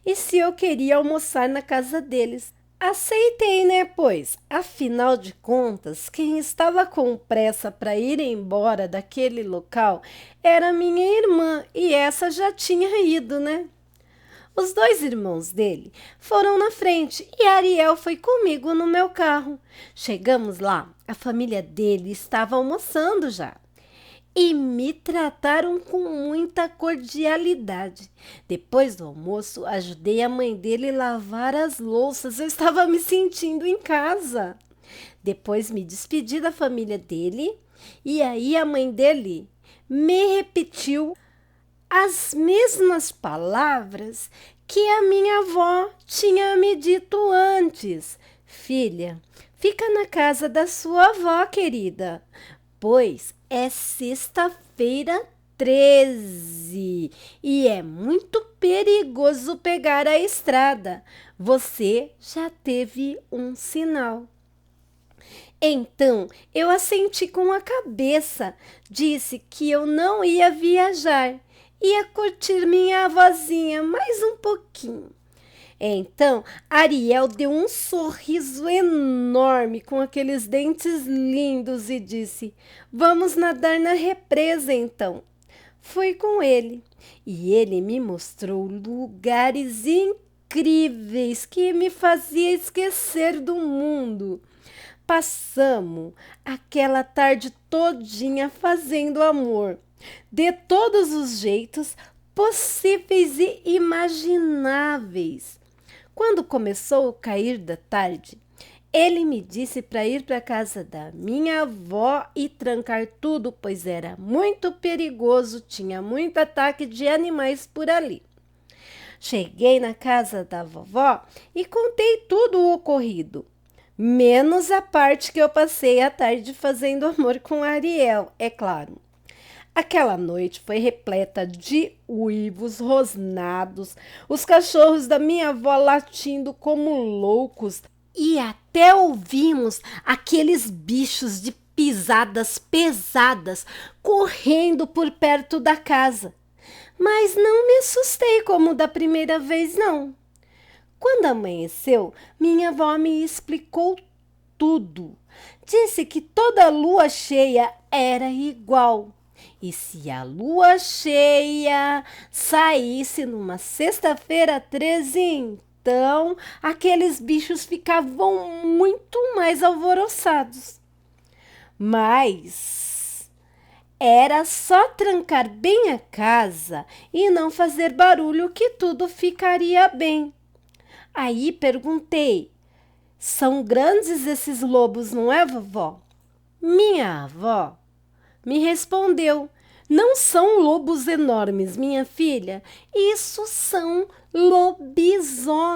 e se eu queria almoçar na casa deles. Aceitei, né, pois, afinal de contas, quem estava com pressa para ir embora daquele local era minha irmã e essa já tinha ido, né? Os 2 irmãos dele foram na frente e Ariel foi comigo no meu carro. Chegamos lá, a família dele estava almoçando já. e me trataram com muita cordialidade. Depois do almoço, ajudei a mãe dele a lavar as louças. Eu estava me sentindo em casa. Depois me despedi da família dele e aí a mãe dele me repetiu as mesmas palavras que a minha avó tinha me dito antes. Filha, fica na casa da sua avó, querida, pois é sexta-feira 13 e é muito perigoso pegar a estrada. Você já teve um sinal. Então eu assenti com a cabeça, disse que eu não ia viajar, ia curtir minha avózinha mais um pouquinho. Então Ariel deu um sorriso enorme com aqueles dentes lindos e disse: vamos nadar na represa então. Fui com ele e ele me mostrou lugares incríveis que me fazia esquecer do mundo. Passamos aquela tarde todinha fazendo amor, de todos os jeitos possíveis e imagináveis. Quando começou a cair da tarde, ele me disse para ir para a casa da minha avó e trancar tudo, pois era muito perigoso, tinha muito ataque de animais por ali. Cheguei na casa da vovó e contei tudo o ocorrido, menos a parte que eu passei a tarde fazendo amor com Ariel, é claro. Aquela noite foi repleta de uivos rosnados, os cachorros da minha avó latindo como loucos e até ouvimos aqueles bichos de pisadas pesadas correndo por perto da casa. Mas não me assustei como da primeira vez, não. Quando amanheceu, minha avó me explicou tudo. Disse que toda lua cheia era igual. E se a lua cheia saísse numa sexta-feira 13, então aqueles bichos ficavam muito mais alvoroçados. Mas era só trancar bem a casa e não fazer barulho que tudo ficaria bem. Aí perguntei: são grandes esses lobos, não é, vovó? Minha avó me respondeu: não são lobos enormes, minha filha, isso são lobisomens.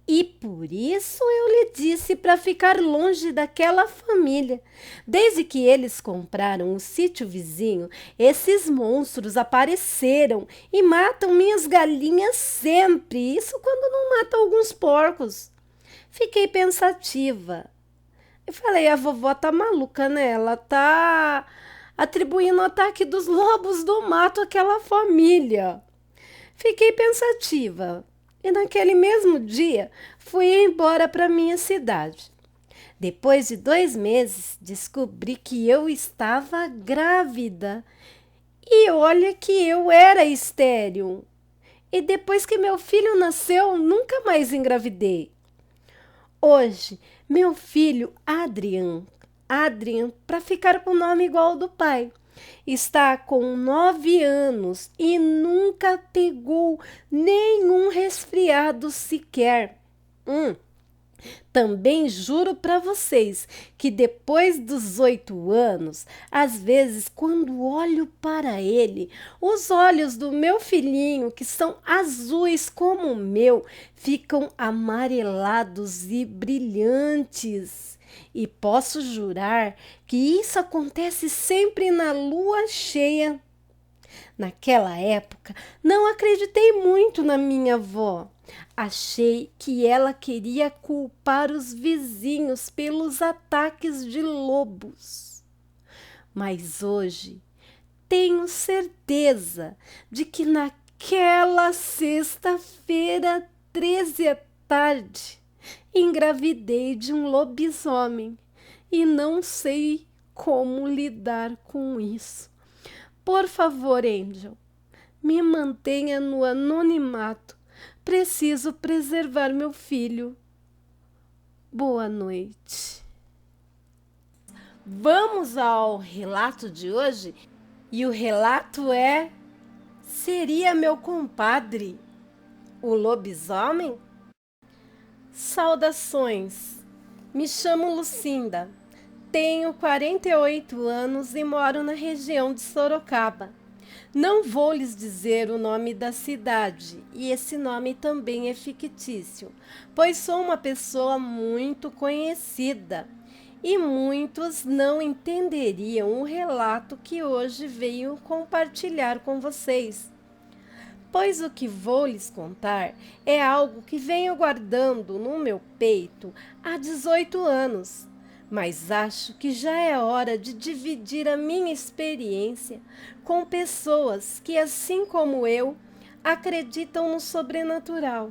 E por isso eu lhe disse para ficar longe daquela família. Desde que eles compraram o sítio vizinho, esses monstros apareceram e matam minhas galinhas sempre. Isso quando não matam alguns porcos. Fiquei pensativa. Eu falei: a vovó tá maluca, né? Ela tá atribuindo o ataque dos lobos do mato àquela família. Fiquei pensativa. E naquele mesmo dia fui embora para minha cidade. Depois de 2 meses, descobri que eu estava grávida. E olha que eu era estéril. E depois que meu filho nasceu, nunca mais engravidei. Hoje, meu filho Adrian, para ficar com o nome igual ao do pai, está com 9 anos e nunca pegou nenhum resfriado sequer. Também juro para vocês que depois dos 8 anos, às vezes quando olho para ele, os olhos do meu filhinho, que são azuis como o meu, ficam amarelados e brilhantes. E posso jurar que isso acontece sempre na lua cheia. Naquela época, não acreditei muito na minha avó. Achei que ela queria culpar os vizinhos pelos ataques de lobos. Mas hoje tenho certeza de que naquela sexta-feira 13 à tarde engravidei de um lobisomem e não sei como lidar com isso. Por favor, Angel, me mantenha no anonimato. Preciso preservar meu filho. Boa noite. Vamos ao relato de hoje? E o relato é: seria meu compadre, o lobisomem? Saudações! Me chamo Lucinda, tenho 48 anos e moro na região de Sorocaba. Não vou lhes dizer o nome da cidade, e esse nome também é fictício, pois sou uma pessoa muito conhecida e muitos não entenderiam o relato que hoje venho compartilhar com vocês. Pois o que vou lhes contar é algo que venho guardando no meu peito há 18 anos, mas acho que já é hora de dividir a minha experiência com pessoas que, assim como eu, acreditam no sobrenatural.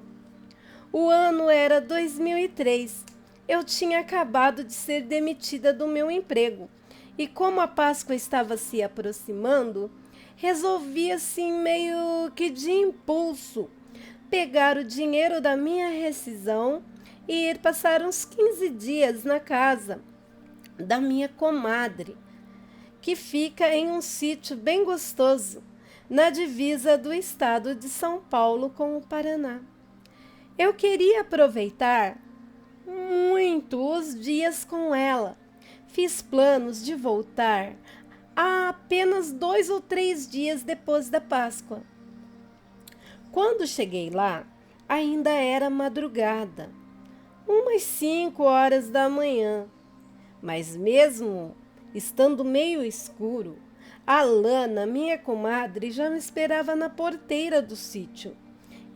O ano era 2003. Eu tinha acabado de ser demitida do meu emprego e, como a Páscoa estava se aproximando, resolvi, assim, meio que de impulso, pegar o dinheiro da minha rescisão e ir passar uns 15 dias na casa da minha comadre, que fica em um sítio bem gostoso, na divisa do estado de São Paulo com o Paraná. Eu queria aproveitar muito os dias com ela. Fiz planos de voltar há apenas 2 ou 3 dias depois da Páscoa. Quando cheguei lá, ainda era madrugada, umas 5 horas da manhã. Mas mesmo estando meio escuro, a Lana, minha comadre, já me esperava na porteira do sítio.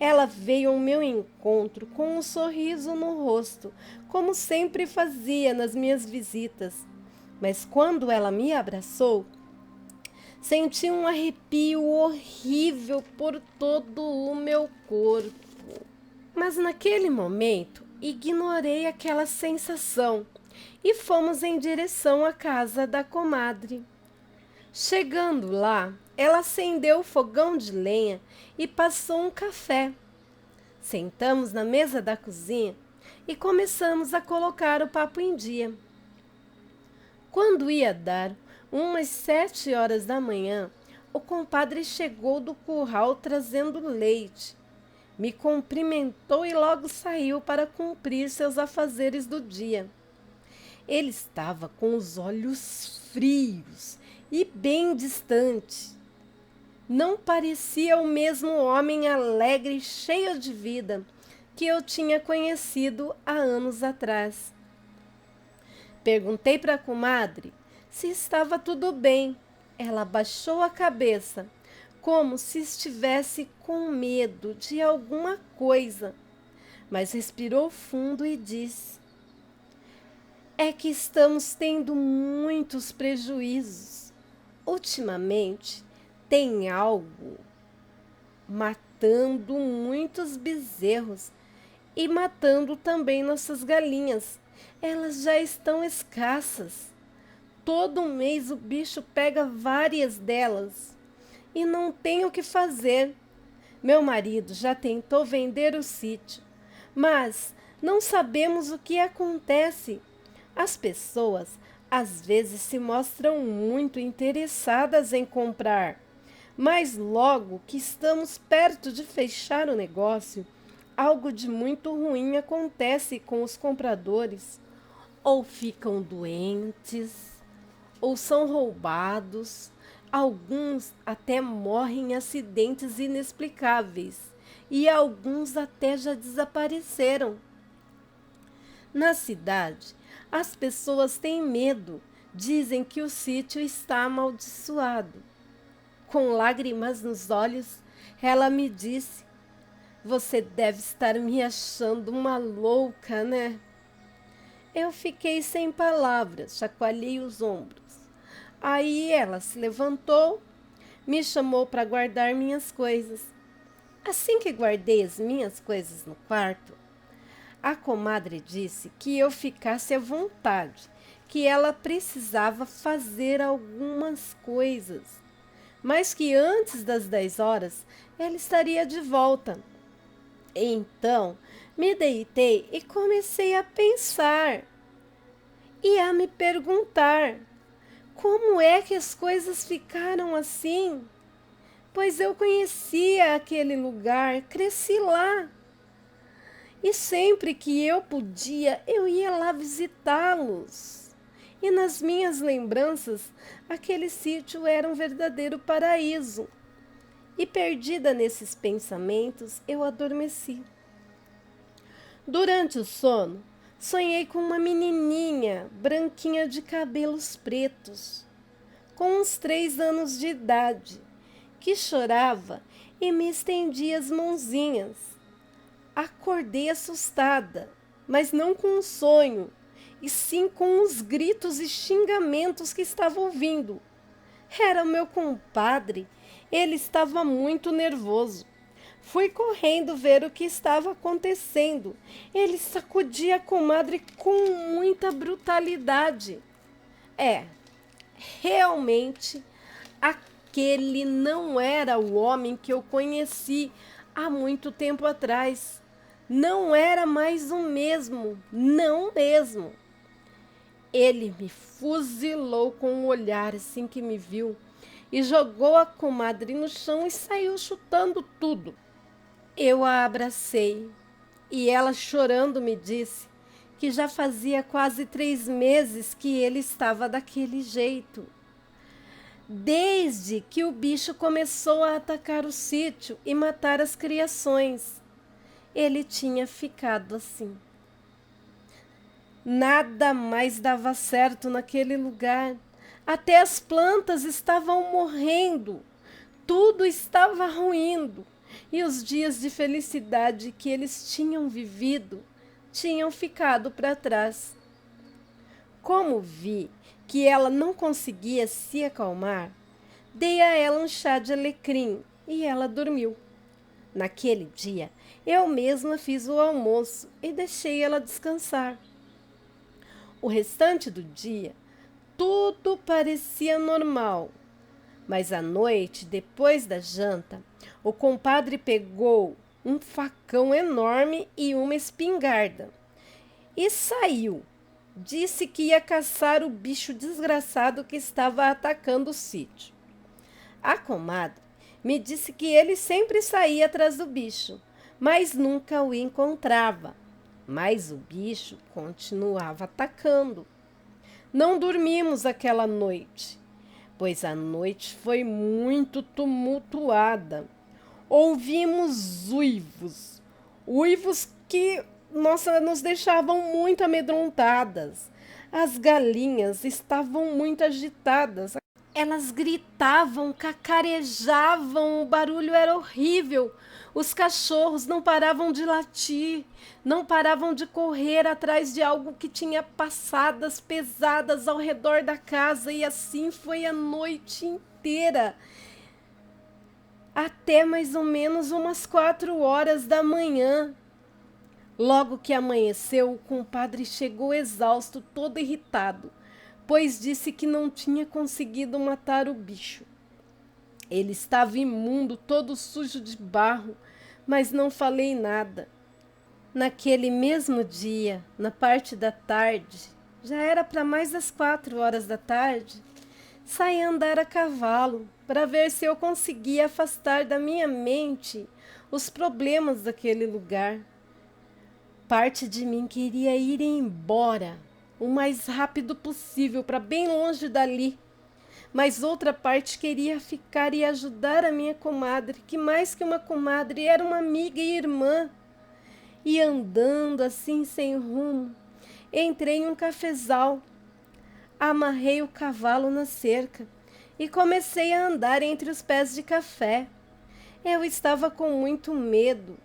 Ela veio ao meu encontro com um sorriso no rosto, como sempre fazia nas minhas visitas. Mas quando ela me abraçou, senti um arrepio horrível por todo o meu corpo. Mas naquele momento, ignorei aquela sensação e fomos em direção à casa da comadre. Chegando lá, ela acendeu o fogão de lenha e passou um café. Sentamos na mesa da cozinha e começamos a colocar o papo em dia. Quando ia dar umas 7 horas da manhã, o compadre chegou do curral trazendo leite. Me cumprimentou e logo saiu para cumprir seus afazeres do dia. Ele estava com os olhos frios e bem distante. Não parecia o mesmo homem alegre e cheio de vida que eu tinha conhecido há anos atrás. Perguntei para a comadre se estava tudo bem. Ela baixou a cabeça, como se estivesse com medo de alguma coisa, mas respirou fundo e disse: é que estamos tendo muitos prejuízos. Ultimamente, tem algo matando muitos bezerros e matando também nossas galinhas. Elas já estão escassas. Todo mês o bicho pega várias delas e não tem o que fazer. Meu marido já tentou vender o sítio, mas não sabemos o que acontece. As pessoas às vezes se mostram muito interessadas em comprar, mas logo que estamos perto de fechar o negócio, algo de muito ruim acontece com os compradores. Ou ficam doentes, ou são roubados. Alguns até morrem em acidentes inexplicáveis e alguns até já desapareceram. Na cidade, as pessoas têm medo, dizem que o sítio está amaldiçoado. Com lágrimas nos olhos, ela me disse: você deve estar me achando uma louca, né? Eu fiquei sem palavras, chacoalhei os ombros. Aí ela se levantou, me chamou para guardar minhas coisas. Assim que guardei as minhas coisas no quarto, a comadre disse que eu ficasse à vontade, que ela precisava fazer algumas coisas, mas que antes das 10 horas ela estaria de volta. Então, me deitei e comecei a pensar e a me perguntar Como é que as coisas ficaram assim? Pois eu conhecia aquele lugar, cresci lá. E sempre que eu podia, eu ia lá visitá-los. E nas minhas lembranças, aquele sítio era um verdadeiro paraíso. E perdida nesses pensamentos, eu adormeci. Durante o sono, sonhei com uma menininha branquinha de cabelos pretos, com uns 3 anos de idade, que chorava e me estendia as mãozinhas. Acordei assustada, mas não com um sonho, e sim com os gritos e xingamentos que estava ouvindo. Era o meu compadre. Ele estava muito nervoso. Fui correndo ver o que estava acontecendo. Ele sacudia a comadre com muita brutalidade. Realmente, aquele não era o homem que eu conheci há muito tempo atrás. Não era mais o mesmo, não mesmo. Ele me fuzilou com um olhar assim que me viu e jogou a comadre no chão e saiu chutando tudo. Eu a abracei e ela, chorando, me disse que já fazia quase 3 meses que ele estava daquele jeito. Desde que o bicho começou a atacar o sítio e matar as criações, ele tinha ficado assim. Nada mais dava certo naquele lugar. Até as plantas estavam morrendo. Tudo estava ruindo. E os dias de felicidade que eles tinham vivido tinham ficado para trás. Como vi que ela não conseguia se acalmar, dei a ela um chá de alecrim e ela dormiu. Naquele dia, eu mesma fiz o almoço e deixei ela descansar. O restante do dia, tudo parecia normal. Mas à noite, depois da janta, o compadre pegou um facão enorme e uma espingarda e saiu. Disse que ia caçar o bicho desgraçado que estava atacando o sítio. A comadre me disse que ele sempre saía atrás do bicho, mas nunca o encontrava. Mas o bicho continuava atacando. Não dormimos aquela noite, pois a noite foi muito tumultuada. Ouvimos uivos que, nossa, nos deixavam muito amedrontadas. As galinhas estavam muito agitadas. Elas gritavam, cacarejavam, o barulho era horrível. Os cachorros não paravam de latir, não paravam de correr atrás de algo que tinha passadas pesadas ao redor da casa, e assim foi a noite inteira. Até mais ou menos umas 4 horas da manhã. Logo que amanheceu, o compadre chegou exausto, todo irritado, pois disse que não tinha conseguido matar o bicho. Ele estava imundo, todo sujo de barro, mas não falei nada. Naquele mesmo dia, na parte da tarde, já era para mais das 4 horas da tarde, saí a andar a cavalo para ver se eu conseguia afastar da minha mente os problemas daquele lugar. Parte de mim queria ir embora o mais rápido possível para bem longe dali, mas outra parte queria ficar e ajudar a minha comadre, que mais que uma comadre era uma amiga e irmã. E andando assim sem rumo, entrei em um cafezal, amarrei o cavalo na cerca e comecei a andar entre os pés de café. Eu estava com muito medo,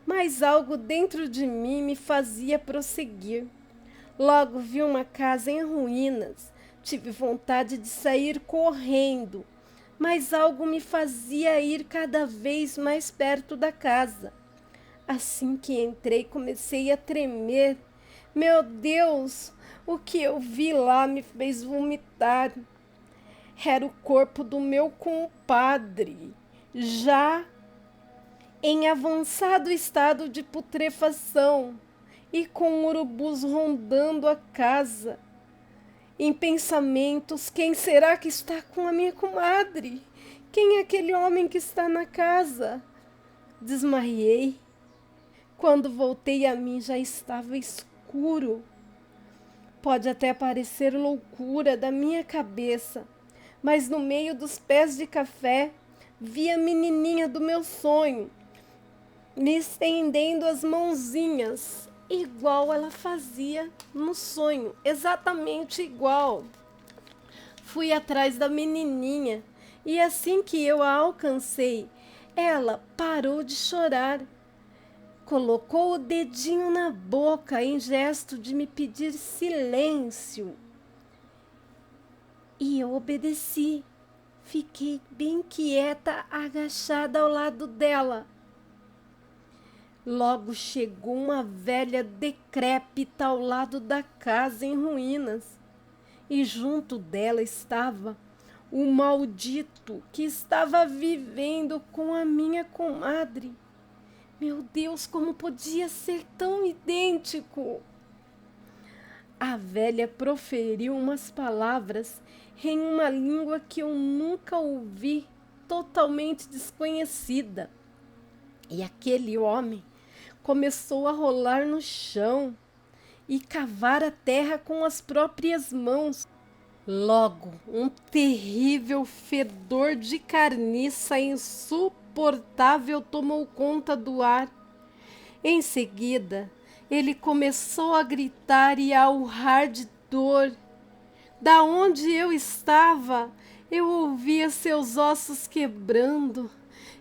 mas algo dentro de mim me fazia prosseguir. Logo vi uma casa em ruínas. Tive vontade de sair correndo, mas algo me fazia ir cada vez mais perto da casa. Assim que entrei, comecei a tremer. Meu Deus, o que eu vi lá me fez vomitar. Era o corpo do meu compadre, já em avançado estado de putrefação e com urubus rondando a casa. Em pensamentos, quem será que está com a minha comadre? Quem é aquele homem que está na casa? Desmaiei. Quando voltei a mim já estava escuro. Pode até parecer loucura da minha cabeça, mas no meio dos pés de café vi a menininha do meu sonho, me estendendo as mãozinhas, igual ela fazia no sonho, exatamente igual. Fui atrás da menininha e assim que eu a alcancei, ela parou de chorar. Colocou o dedinho na boca em gesto de me pedir silêncio. E eu obedeci. Fiquei bem quieta, agachada ao lado dela. Logo chegou uma velha decrépita ao lado da casa em ruínas. E junto dela estava o maldito que estava vivendo com a minha comadre. Meu Deus, como podia ser tão idêntico? A velha proferiu umas palavras em uma língua que eu nunca ouvi, totalmente desconhecida. E aquele homem começou a rolar no chão e cavar a terra com as próprias mãos. Logo, um terrível fedor de carniça insuportável tomou conta do ar. Em seguida, ele começou a gritar e a urrar de dor. Da onde eu estava, eu ouvia seus ossos quebrando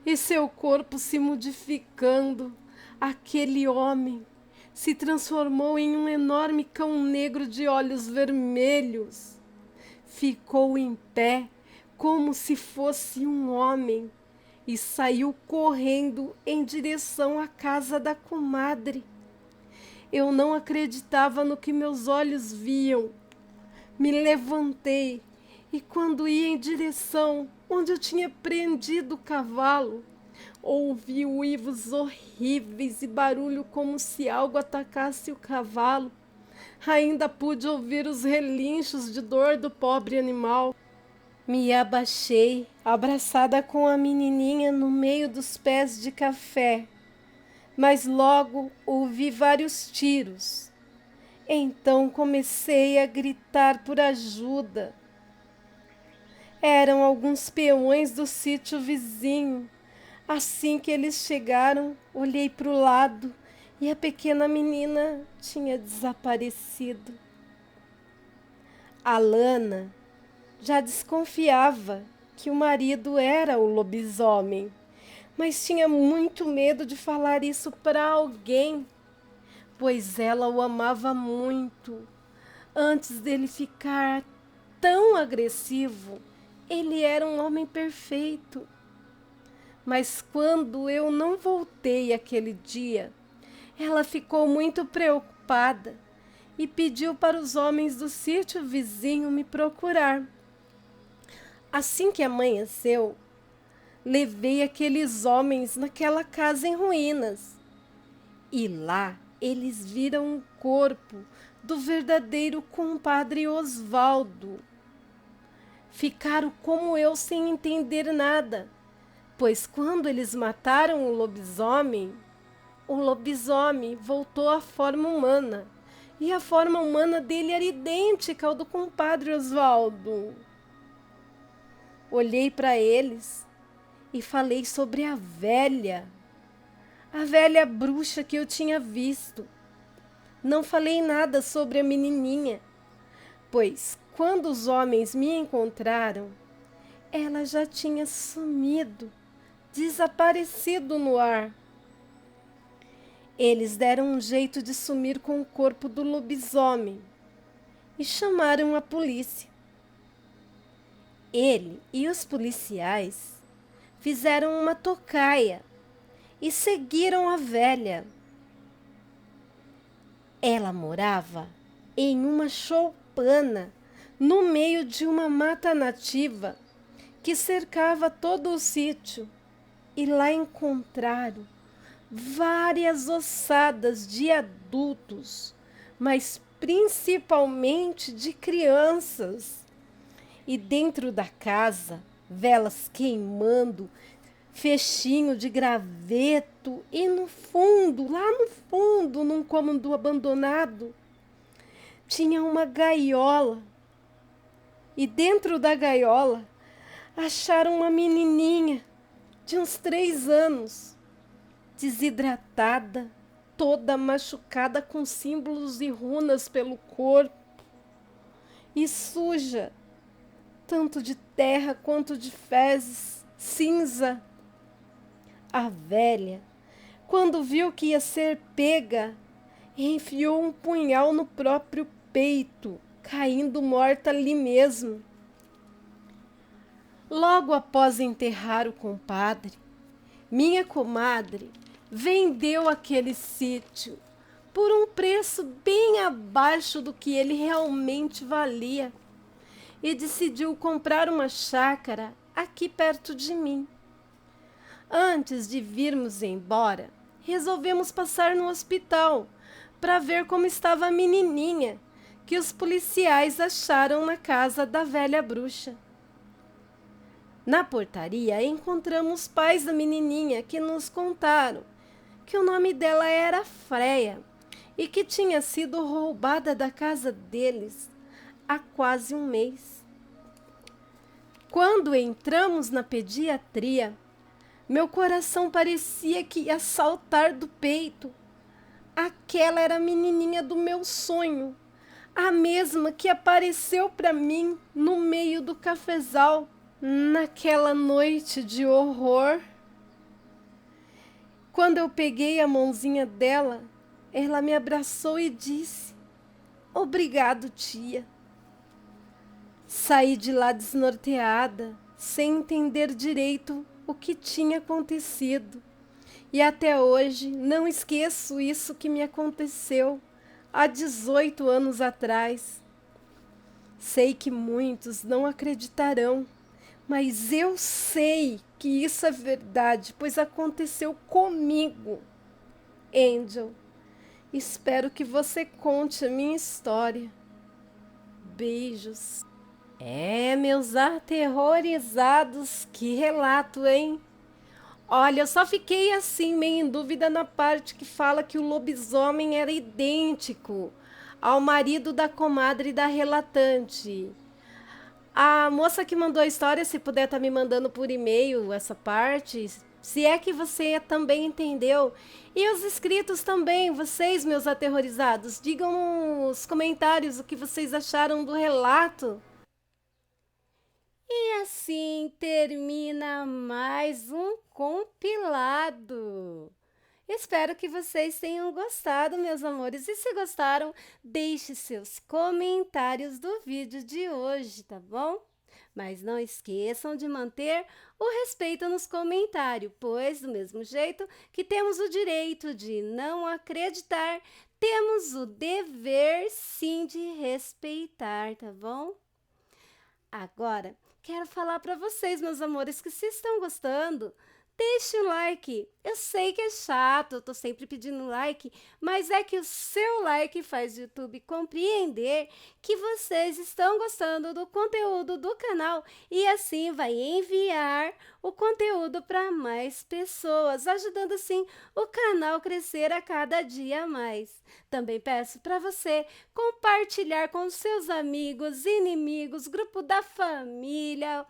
e seu corpo se modificando. Aquele homem se transformou em um enorme cão negro de olhos vermelhos. Ficou em pé, como se fosse um homem, e saiu correndo em direção à casa da comadre. Eu não acreditava no que meus olhos viam. Me levantei e, quando ia em direção onde eu tinha prendido o cavalo, ouvi uivos horríveis e barulho como se algo atacasse o cavalo. Ainda pude ouvir os relinchos de dor do pobre animal. Me abaixei, abraçada com a menininha no meio dos pés de café, mas logo ouvi vários tiros. Então comecei a gritar por ajuda. Eram alguns peões do sítio vizinho. Assim que eles chegaram, olhei para o lado e a pequena menina tinha desaparecido. A Lana já desconfiava que o marido era o lobisomem, mas tinha muito medo de falar isso para alguém, pois ela o amava muito. Antes dele ficar tão agressivo, ele era um homem perfeito. Mas quando eu não voltei aquele dia, ela ficou muito preocupada e pediu para os homens do sítio vizinho me procurar. Assim que amanheceu, levei aqueles homens naquela casa em ruínas. E lá eles viram o corpo do verdadeiro compadre Osvaldo. Ficaram como eu sem entender nada, pois quando eles mataram o lobisomem voltou à forma humana. E a forma humana dele era idêntica ao do compadre Osvaldo. Olhei para eles e falei sobre a velha bruxa que eu tinha visto. Não falei nada sobre a menininha, pois quando os homens me encontraram, ela já tinha sumido, desaparecido no ar. Eles deram um jeito de sumir com o corpo do lobisomem e chamaram a polícia. Ele e os policiais fizeram uma tocaia e seguiram a velha. Ela morava em uma choupana no meio de uma mata nativa que cercava todo o sítio, e lá encontraram várias ossadas de adultos, mas principalmente de crianças. E dentro da casa, velas queimando, fechinho de graveto e no fundo, lá no fundo, num cômodo abandonado, tinha uma gaiola. E dentro da gaiola acharam uma menininha de uns 3 anos, desidratada, toda machucada com símbolos e runas pelo corpo e suja, tanto de terra quanto de fezes, cinza. A velha, quando viu que ia ser pega, enfiou um punhal no próprio peito, caindo morta ali mesmo. Logo após enterrar o compadre, minha comadre vendeu aquele sítio por um preço bem abaixo do que ele realmente valia e decidiu comprar uma chácara aqui perto de mim. Antes de virmos embora, resolvemos passar no hospital para ver como estava a menininha que os policiais acharam na casa da velha bruxa. Na portaria encontramos os pais da menininha que nos contaram que o nome dela era Freia e que tinha sido roubada da casa deles há quase um mês. Quando entramos na pediatria, meu coração parecia que ia saltar do peito. Aquela era a menininha do meu sonho, a mesma que apareceu para mim no meio do cafezal naquela noite de horror. Quando eu peguei a mãozinha dela, ela me abraçou e disse: "Obrigado, tia." Saí de lá desnorteada, sem entender direito o que tinha acontecido. E até hoje não esqueço isso que me aconteceu há 18 anos atrás. Sei que muitos não acreditarão, mas eu sei que isso é verdade, pois aconteceu comigo. Angel, espero que você conte a minha história. Beijos. Meus aterrorizados, que relato, hein? Olha, eu só fiquei assim, meio em dúvida na parte que fala que o lobisomem era idêntico ao marido da comadre da relatante. A moça que mandou a história, se puder estar me mandando por e-mail essa parte, se é que você também entendeu. E os inscritos também, vocês, meus aterrorizados, digam nos comentários o que vocês acharam do relato. E assim termina mais um compilado. Espero que vocês tenham gostado, meus amores. E se gostaram, deixe seus comentários do vídeo de hoje, tá bom? Mas não esqueçam de manter o respeito nos comentários, pois do mesmo jeito que temos o direito de não acreditar, temos o dever sim de respeitar, tá bom? Agora, quero falar para vocês, meus amores, que se estão gostando, deixe o like. Eu sei que é chato, eu tô sempre pedindo like, mas é que o seu like faz o YouTube compreender que vocês estão gostando do conteúdo do canal e assim vai enviar o conteúdo para mais pessoas, ajudando assim o canal a crescer a cada dia mais. Também peço para você compartilhar com seus amigos, inimigos, grupo da família,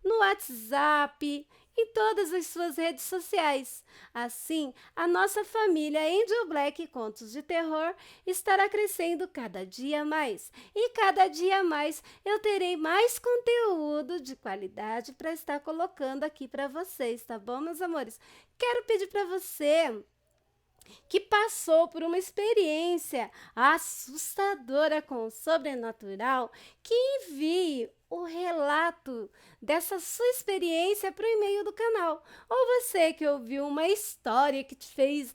no WhatsApp, em todas as suas redes sociais. Assim, a nossa família Angel Black Contos de Terror estará crescendo cada dia mais. E cada dia mais eu terei mais conteúdo de qualidade para estar colocando aqui para vocês, tá bom, meus amores? Quero pedir para você que passou por uma experiência assustadora com o sobrenatural, que envie o relato dessa sua experiência para o e-mail do canal. Ou você que ouviu uma história que te fez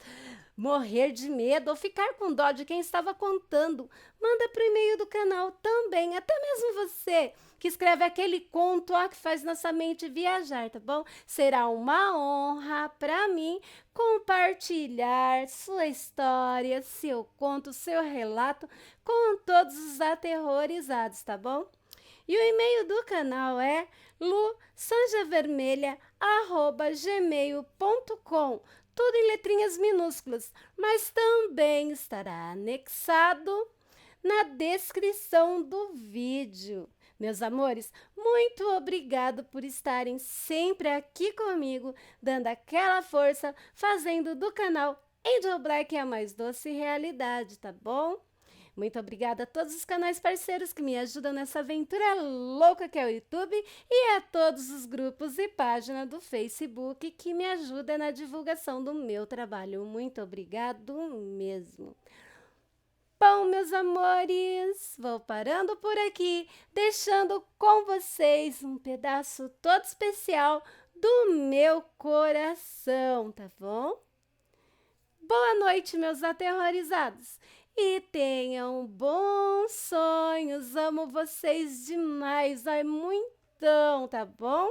morrer de medo ou ficar com dó de quem estava contando, manda para o e-mail do canal também. Até mesmo você que escreve aquele conto que faz nossa mente viajar, tá bom? Será uma honra para mim compartilhar sua história, seu conto, seu relato com todos os aterrorizados, tá bom? E o e-mail do canal é lusanjavermelha@gmail.com, tudo em letrinhas minúsculas, mas também estará anexado na descrição do vídeo. Meus amores, muito obrigado por estarem sempre aqui comigo, dando aquela força, fazendo do canal Angel Black a mais doce realidade, tá bom? Muito obrigada a todos os canais parceiros que me ajudam nessa aventura louca que é o YouTube e a todos os grupos e páginas do Facebook que me ajudam na divulgação do meu trabalho. Muito obrigado mesmo. Bom, meus amores, vou parando por aqui, deixando com vocês um pedaço todo especial do meu coração, tá bom? Boa noite, meus aterrorizados, e tenham bons sonhos. Amo vocês demais, muitão, tá bom?